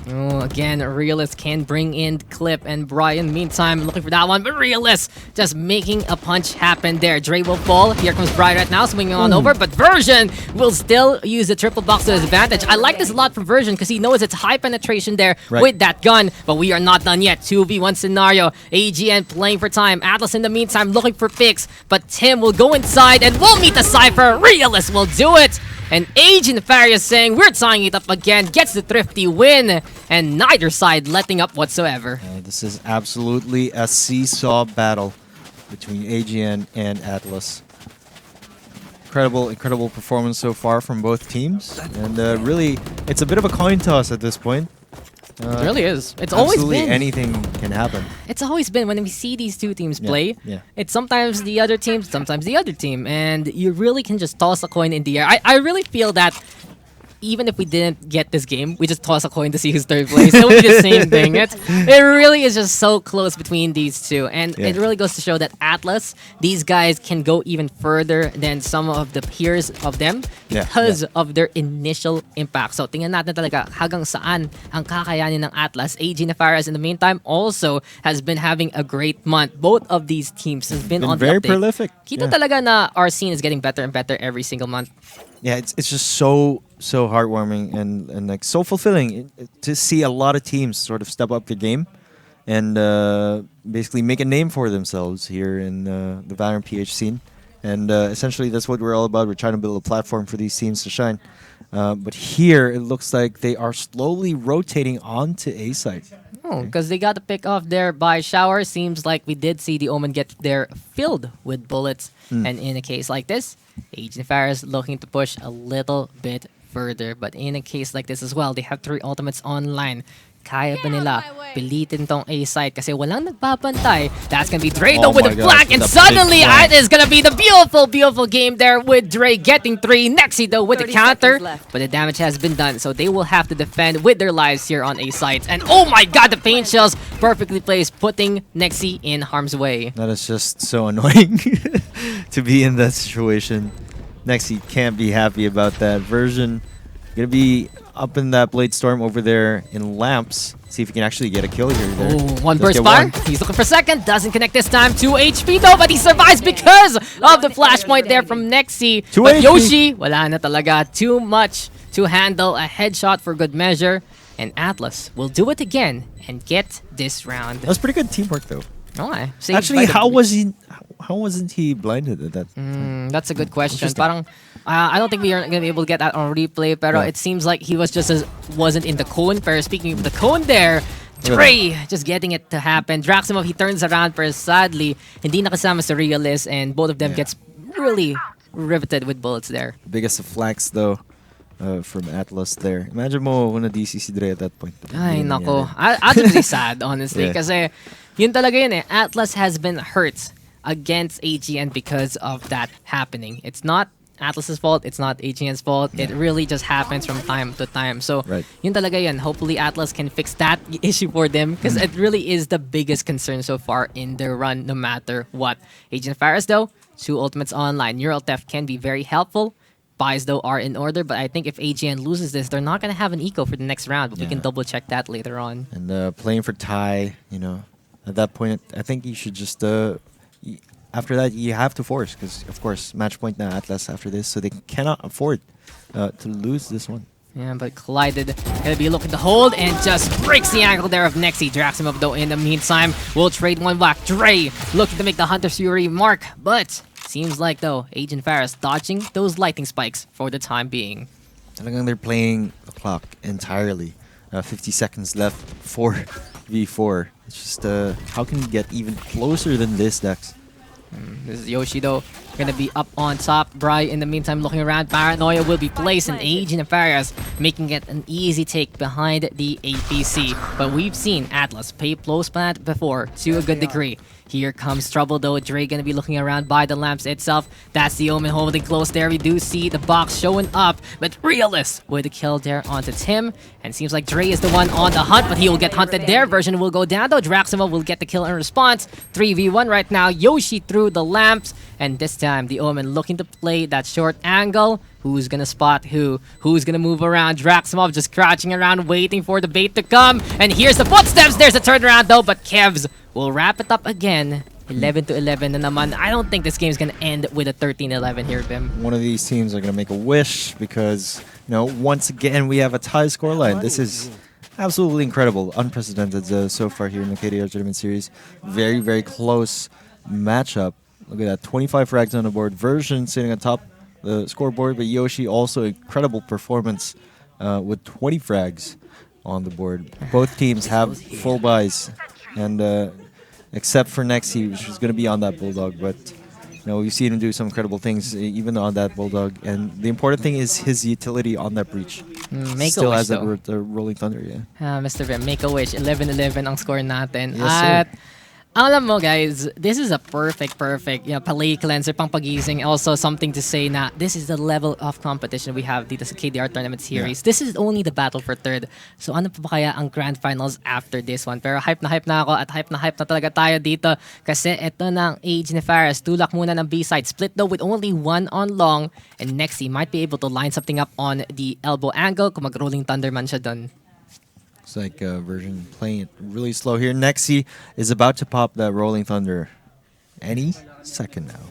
Oh, again, Realist can bring in Clip and Brian. Meantime, looking for that one, but Realist just making a punch happen there. Dre will fall. Here comes Brian right now, swinging on over, but Version will still use the triple box to his advantage. I like this a lot from Version because he knows it's high penetration there with that gun, but we are not done yet. 2v1 scenario. AGN playing for time. Atlas in the meantime looking for picks, but Tim will go inside and will meet the Cypher. Realist will do it. And AG.Nefarious saying, we're tying it up again, gets the thrifty win, and neither side letting up whatsoever. This is absolutely a seesaw battle between AGN and Atlas. Incredible performance so far from both teams. And really, it's a bit of a coin toss at this point. It really is. It's always Absolutely been. anything can happen. It's always been when we see these two teams play. Yeah. It's sometimes the other team, sometimes the other team, and you really can just toss a coin in the air. I really feel that even if we didn't get this game, we just toss a coin to see who's third place. It would be the same thing. It really is just so close between these two. And it really goes to show that Atlas, these guys can go even further than some of the peers of them because of their initial impact. So tingnan natin talaga hanggang saan ang kakayanin ng Atlas. AG.Nefarious in the meantime also has been having a great month. Both of these teams has been on very the update. prolific. Kita talaga na our scene is getting better and better every single month. Yeah, it's just so heartwarming and like so fulfilling to see a lot of teams sort of step up their game and basically make a name for themselves here in the Valorant PH scene. And essentially that's what we're all about. We're trying to build a platform for these teams to shine. But here it looks like they are slowly rotating onto A side. Oh, because they got the pick off there by Shower. Seems like we did see the Omen get there filled with bullets. And in a case like this, AG.Nefarious looking to push a little bit further. But in a case like this as well, they have 3 ultimates online. Kaya ba nila pilitin tong A side kasi walang nagbabantay? That's gonna be Dre though with the flank, and suddenly it is gonna be the beautiful game there with Dre getting 3. Nexi though with the counter, but the damage has been done, so they will have to defend with their lives here on A sides. And oh my god, the paint shells perfectly placed, putting Nexi in harm's way. That is just so annoying to be in that situation. Nexi can't be happy about that. Version gonna be up in that Blade Storm over there in Lamps. See if he can actually get a kill here. There. Oh, one burst fire. He's looking for second. Doesn't connect this time. 2 HP though, but he survives because of the flashpoint there from Nexi. But HP. Yoshi, wala na talaga. Too much to handle. A headshot for good measure. And Atlas will do it again and get this round. That was pretty good teamwork though. Oh, Actually, how wasn't he blinded at that time? That's a good question. Parang, I don't think we are going to be able to get that on replay, pero it seems like he wasn't in the cone. Pero speaking of the cone there, Dre just getting it to happen. Draximov, he turns around, pero sadly, hindi nakasama sa Realist, and both of them gets really riveted with bullets there. Biggest of flanks though from Atlas there. Imagine mo when a DC si Dre at that point. Ay, nako. I'd be sad, honestly, kasi yun talaga yun eh. Atlas has been hurt against AGN because of that happening. It's not Atlas's fault, it's not AGN's fault. It really just happens from time to time. So, yun talaga yun. Hopefully Atlas can fix that issue for them because it really is the biggest concern so far in their run no matter what. AG.Nefarious though, 2 ultimates online. Neural Theft can be very helpful. Buys though are in order, but I think if AGN loses this, they're not going to have an eco for the next round, but we can double check that later on. And playing for tie, you know, at that point, I think you should just after that, you have to force because, of course, match point now Atlas after this, so they cannot afford to lose this one. Yeah, but Collided gonna be looking to hold and just breaks the ankle there of Nexi. Draximov though in the meantime will trade one back. Dre looking to make the Hunter's Fury mark, but seems like though AG.Nefarious dodging those lightning spikes for the time being. Talagang they're playing the clock entirely. 50 seconds left for V4. It's just how can you get even closer than this, Daks? This is Yoshi though, gonna be up on top. Bri in the meantime looking around. Paranoia will be placed in AG.Nefarious, making it an easy take behind the APC. But we've seen Atlas play close plant before to a good degree. Here comes trouble though. Dre gonna be looking around by the lamps itself. That's the Omen holding close there. We do see the box showing up, but Realist with the kill there onto Tim. And seems like Dre is the one on the hunt, but he will get hunted there. Version will go down though. Draximov will get the kill in response. 3v1 right now. Yoshi through the lamps. And this time the Omen looking to play that short angle. Who's gonna spot who? Who's gonna move around? Draximov just crouching around waiting for the bait to come. And here's the footsteps. There's a turnaround though, but Kevs will wrap it up again. 11-11 na naman. I don't think this game's gonna end with a 13-11 here, Bim. One of these teams are gonna make a wish because, you know, once again we have a tie scoreline. This is absolutely incredible, unprecedented so far here in the KDR Tournament Series. Very, very close matchup. Look at that, 25 frags on the board. Version sitting atop the scoreboard, but Yoshi also incredible performance with 20 frags on the board. Both teams have full buys, and except for Nexi, which is going to be on that Bulldog, but you know, we've seen him do some incredible things even on that Bulldog, and the important thing is his utility on that breach. Make Still a wish, has that though. Rolling Thunder, yeah. Mr. Vim, make a wish. 11-11 ang score natin. Yes, At Alam mo guys, this is a perfect, palay cleanser, pang pagising. Also something to say na this is the level of competition we have dito sa KDR Tournament Series. This is only the battle for third. So ano pa ba kaya ang Grand Finals after this one? Pero hype na ako at hype na talaga tayo dito. Kasi ito na ang AG.Nefarious. Tulak muna ng B-side. Split though with only one on long. And next he might be able to line something up on the elbow angle kung mag-rolling thunder man siya dun. It's like version playing it really slow here. Nexi is about to pop that Rolling Thunder any second now.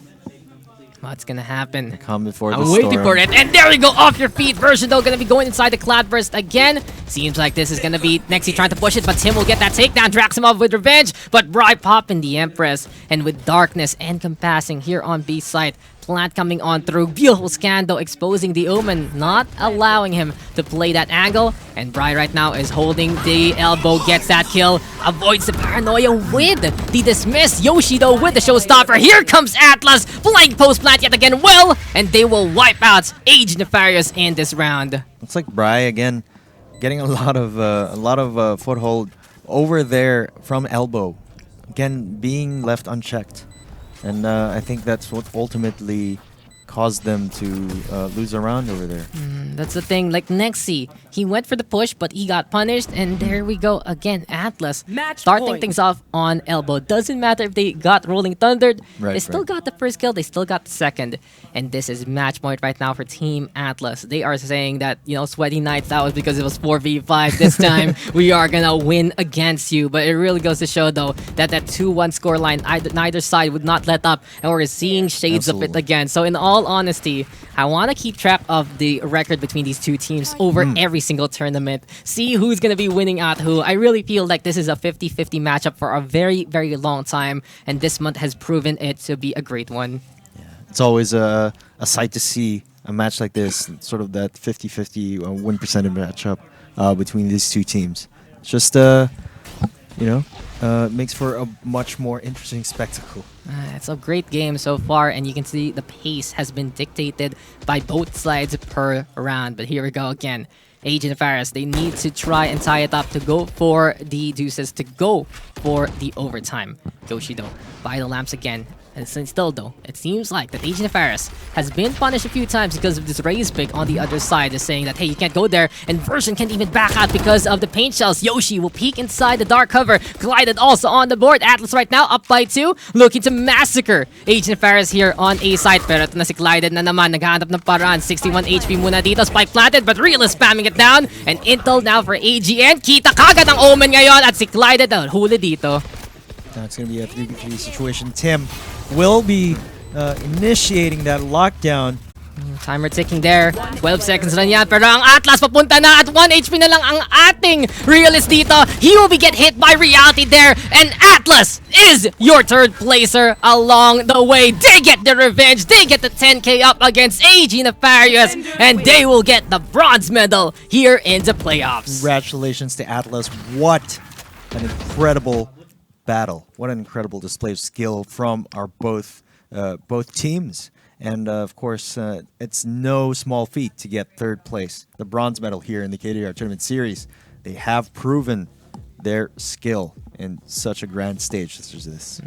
What's gonna happen? Calm before the I'm storm. waiting for it. And there we go. Off your feet. Version though gonna be going inside the Cloudburst again. Seems like this is gonna be Nexi trying to push it, but Tim will get that takedown. Draximov with revenge, but Bri popping the Empress. And with darkness and compassing here on B side. Plant coming on through. Beautiful scan though, exposing the Omen, not allowing him to play that angle. And Bri right now is holding the elbow, gets that kill, avoids the paranoia with the dismiss. Yoshi though with the showstopper. Here comes Atlas, flying post plant yet again. Well, and they will wipe out AG.Nefarious in this round. Looks like Bri again getting a lot of foothold over there from elbow. Again, being left unchecked. And I think that's what ultimately caused them to lose a round over there. That's the thing. Like Nexi, he went for the push, but he got punished. And there we go again. Atlas starting things off on elbow. Doesn't matter if they got rolling thundered. They still got the first kill. They still got the second. And this is match point right now for Team Atlas. They are saying that, you know, sweaty nights, that was because it was 4v5. This time, we are going to win against you. But it really goes to show, though, that 2-1 scoreline, neither side would not let up. And we're seeing shades of it again. So in all honesty, I want to keep track of the record between these two teams over every single tournament. See who's going to be winning out who. I really feel like this is a 50-50 matchup for a very, very long time. And this month has proven it to be a great one. It's always a sight to see a match like this, sort of that 50-50 win percentage matchup between these two teams. It's just, makes for a much more interesting spectacle. It's a great game so far, and you can see the pace has been dictated by both sides per round. But here we go again. AG.Nefarious, they need to try and tie it up to go for the deuces, to go for the overtime. Yoshi though, by the lamps again. And still though, it seems like that AG.Nefarious has been punished a few times because of this raise pick on the other side, is saying that, hey, you can't go there, and Version can't even back out because of the paint shells. Yoshi will peek inside the dark cover. Glided also on the board. Atlas right now up by 2, looking to massacre AG.Nefarious here on A side. Pero ito na si Glided na naman, naghahanap ng paraan. 61 HP muna dito, spike planted, but Real is spamming it down. And Intel now for AGN. Kita kagad ang Omen ngayon at si Glided huli dito. Now it's going to be a 3v3 situation. Tim will be initiating that lockdown. Timer ticking there. 12 seconds na yan. Pero ang Atlas papunta na at 1 HP na lang ang ating Realist dito. He will be get hit by Reality there. And Atlas is your third placer along the way. They get the revenge. They get the 10k up against AG.Nefarious. And they will get the bronze medal here in the playoffs. Congratulations to Atlas. What an incredible battle. What an incredible display of skill from our both teams. And of course, it's no small feat to get third place, the bronze medal here in the KDR Tournament Series. They have proven their skill in such a grand stage such as this.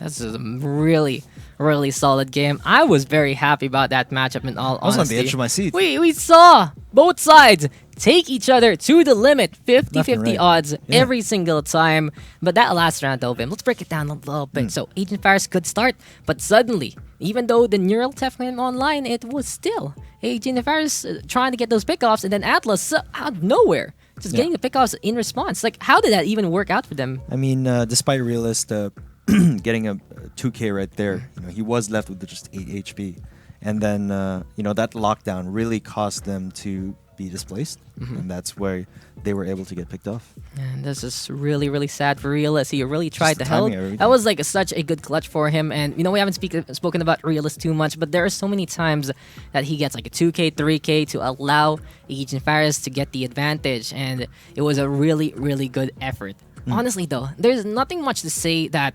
That's a really, really solid game. I was very happy about that matchup in all honesty. I was on the edge of my seat. We saw both sides take each other to the limit. 50-50 odds every single time. But that last round though, Vim, let's break it down a little bit. So AG.Nefarious could start, but suddenly, even though the neural theft came online, it was still AG.Nefarious trying to get those pickoffs, and then Atlas out of nowhere just getting the pickoffs in response. Like, how did that even work out for them? I mean, despite Realist getting a 2k right there, he was left with just 8 HP. And then, that lockdown really caused them to be displaced. And that's where they were able to get picked off. And this is really, really sad for Realist. He really tried to the help. timing, everything. That was like such a good clutch for him. And we haven't spoken about Realist too much, but there are so many times that he gets like a 2k, 3k to allow AG.Nefarious to get the advantage. And it was a really, really good effort. Honestly though, there's nothing much to say that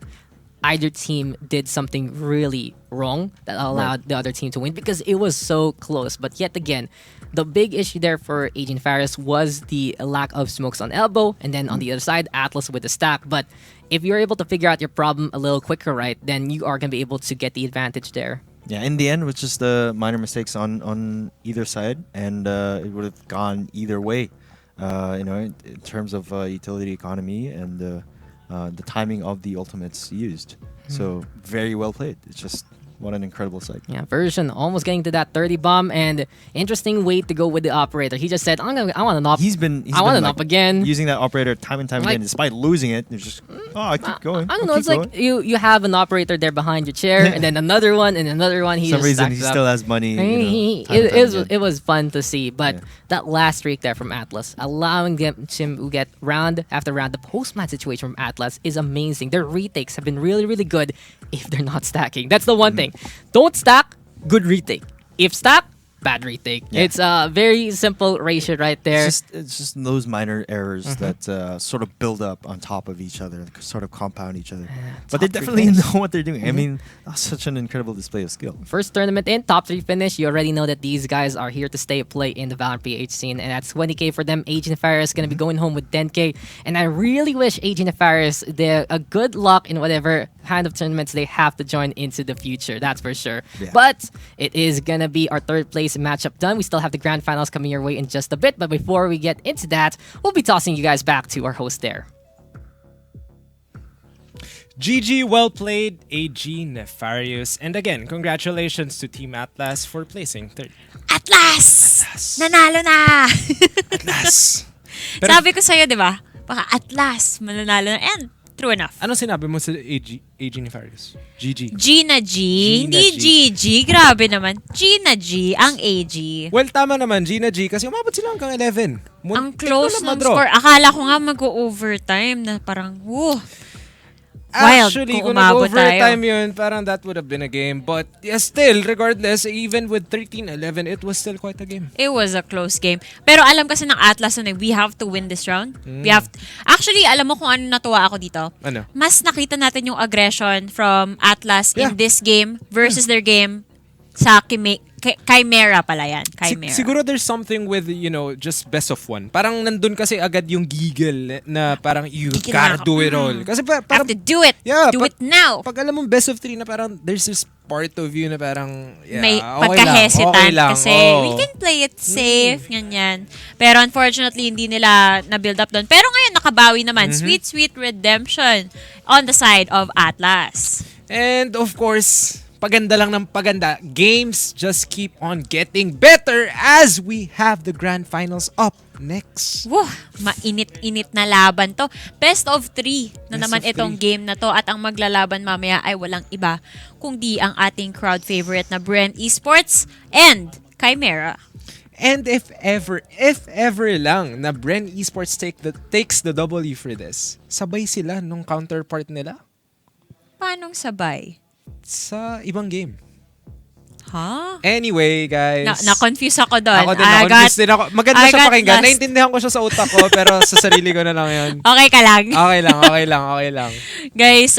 either team did something really wrong that allowed the other team to win because it was so close. But yet again, the big issue there for AG.Nefarious was the lack of smokes on elbow, and then on the other side, Atlas with the stack. But if you're able to figure out your problem a little quicker, right, then you are going to be able to get the advantage there. Yeah, in the end, it was just the minor mistakes on either side, and it would have gone either way. In terms of utility economy and the timing of the ultimates used. So very well played. It's just what an incredible sight. Yeah, Version almost getting to that 30 bomb, and interesting way to go with the operator. He just said, I want an op. I want an op again. Using that operator time and time again, despite losing it. It's just, I keep going. I don't know. It's like you have an operator there behind your chair, and then another one, and another one. For some reason, he still has money. It was fun to see, but that last streak there from Atlas, allowing them to get round after round, the post-match situation from Atlas is amazing. Their retakes have been really, really good if they're not stacking. That's the one thing. Don't stack, good retake. If stack, bad retake. Yeah. It's a very simple ratio right there. It's just those minor errors that sort of build up on top of each other, sort of compound each other. But they definitely know what they're doing. I mean, that's such an incredible display of skill. First tournament in, top 3 finish. You already know that these guys are here to stay play in the Valorant PH scene, and that's 20k for them. AG.Nefarious is going to be going home with 10k, and I really wish AG.Nefarious a good luck in whatever kind of tournaments they have to join into the future. That's for sure. Yeah. But it is going to be our third place matchup done. We still have the grand finals coming your way in just a bit, but before we get into that, we'll be tossing you guys back to our host there. GG, well played, AG.Nefarious. And again, congratulations to Team Atlas for placing third. Atlas! Nanalo na! Atlas! Pero, Sabi ko sa'yo, di ba? Baka Atlas, mananalo na. And true enough. ano sinabi mo sa AG.Nefarious? GG. Gina G. Hindi GG. Grabe naman. Gina G ang AG. Well, tama naman, Gina G, kasi umabot sila hanggang 11. Ang close ng score. Akala ko nga mag-overtime na parang, woo. Wild Actually, kung kung umabot nag-overtime tayo. yun, parang that would have been a game. But yeah, still, regardless, even with 13-11, it was still quite a game. It was a close game. Pero alam kasi ng Atlas na we have to win this round. Actually, alam mo kung ano natuwa ako dito? Ano? Mas nakita natin yung aggression from Atlas in this game versus their game sa Chimera pala yan. Chimera. Siguro there's something with, just best of one. Parang nandun kasi agad yung giggle na parang you gotta do it all. Kasi Have parang, to do it. Yeah, do it now. pag alam mo best of 3 na parang there's this part of you na parang, May okay pagka-hesitant lang, kasi oo. we can play it safe, ganyan. Pero unfortunately, hindi nila na-build up doon. Pero ngayon, nakabawi naman. Sweet, sweet redemption on the side of Atlas. And of course, paganda lang ng paganda, games just keep on getting better as we have the grand finals up next. Wow, mainit-init na laban to. Best of 3 na Best naman of itong game na to. At ang maglalaban mamaya ay walang iba kundi ang ating crowd favorite na Brand Esports and Chimera. And if ever lang na Bren Esports takes the W for this, sabay sila nung counterpart nila Paanong sabay? sa ibang game. Ha? Anyway, guys. Na-confuse ako doon. Ako din, na-confuse din ako. Maganda I siya got pakinggan. lost. Naintindihan ko siya sa utak ko, pero sa sarili ko na lang yun. Okay ka lang? Okay lang. Guys,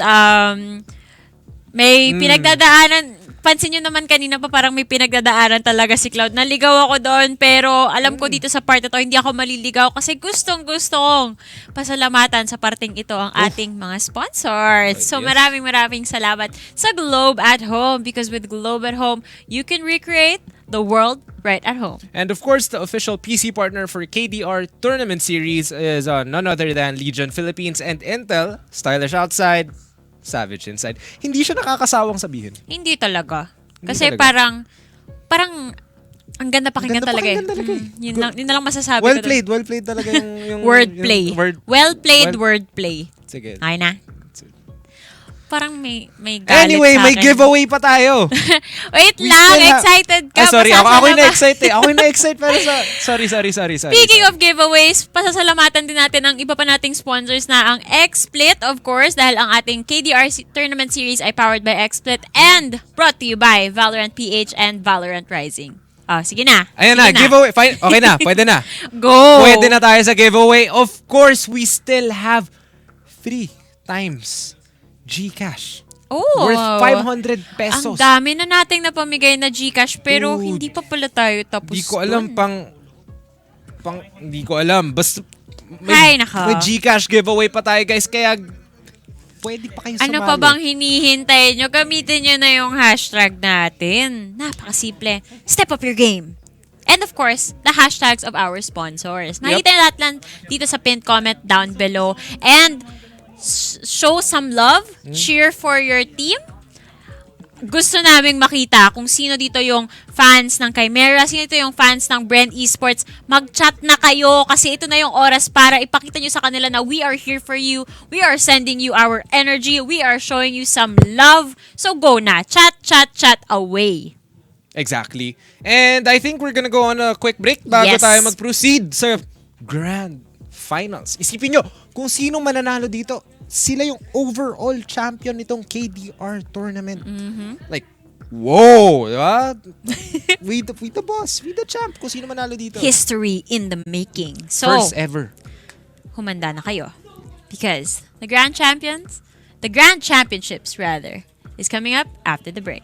may pinagdadaanan. Pansin nyo naman kanina pa parang may pinagdadaanan talaga si Cloud. Naligaw ako doon, pero alam ko dito sa part na to, hindi ako maliligaw kasi gustong-gusto kong pasalamatan sa parting ito ang ating mga sponsors. So maraming salamat sa Globe at Home, because with Globe at Home, you can recreate the world right at home. And of course, the official PC partner for KDR Tournament Series is none other than Legion Philippines and Intel. Stylish outside, savage inside. Hindi siya nakakasawang sabihin. Hindi talaga. Hindi Kasi talaga. parang ang ganda pakinggan talaga. Yun na lang masasabi Well ko. played talaga yung Wordplay. Well-played Wordplay. Sige. Okay na. Parang may galit Anyway, sa may akin. giveaway pa tayo. Wait We lang, still have- excited ka. Sorry, ako Pasasalama- na-excite. Ako na-excite pero sa... Sorry. Speaking of giveaways, pasasalamatan din natin ang iba pa nating sponsors na ang XSplit, of course, dahil ang ating KDR Tournament Series ay powered by XSplit and brought to you by Valorant PH and Valorant Rising. Sige na. Ayan Sige na, giveaway. Fine. Okay na, pwede na. Go! Pwede na tayo sa giveaway. Of course, we still have 3 times GCash. Oh, Worth 500 ang pesos. dami na nating napamigay na GCash pero Dude, hindi pa pala tayo tapos Hindi ko alam dun. hindi ko alam. Basta Ay, nako. may Gcash giveaway pa tayo guys. Kaya pwede pa kayo sumali. Ano pa bang hinihintay nyo? Gamitin nyo na yung hashtag natin. Napakasimple. Step up your game. And of course, the hashtags of our sponsors. Nakita na lahat lang dito sa pinned comment down below. And show some love. Cheer for your team. Gusto naming makita kung sino dito yung fans ng Chimera, sino dito yung fans ng Brand Esports. Mag-chat na kayo kasi ito na yung oras para ipakita nyo sa kanila na we are here for you. We are sending you our energy. We are showing you some love. So go na. Chat, chat, chat away. Exactly. And I think we're gonna go on a quick break bago Yes. tayo mag-proceed sa Grand Finals. Isipin nyo, kung sino mananalo dito, sila yung overall champion nitong KDR tournament. Like, whoa! Diba? we the boss. We the champ. Kung sino manalo dito. History in the making. So, First ever. humanda na kayo. Because the Grand Championships rather, is coming up after the break.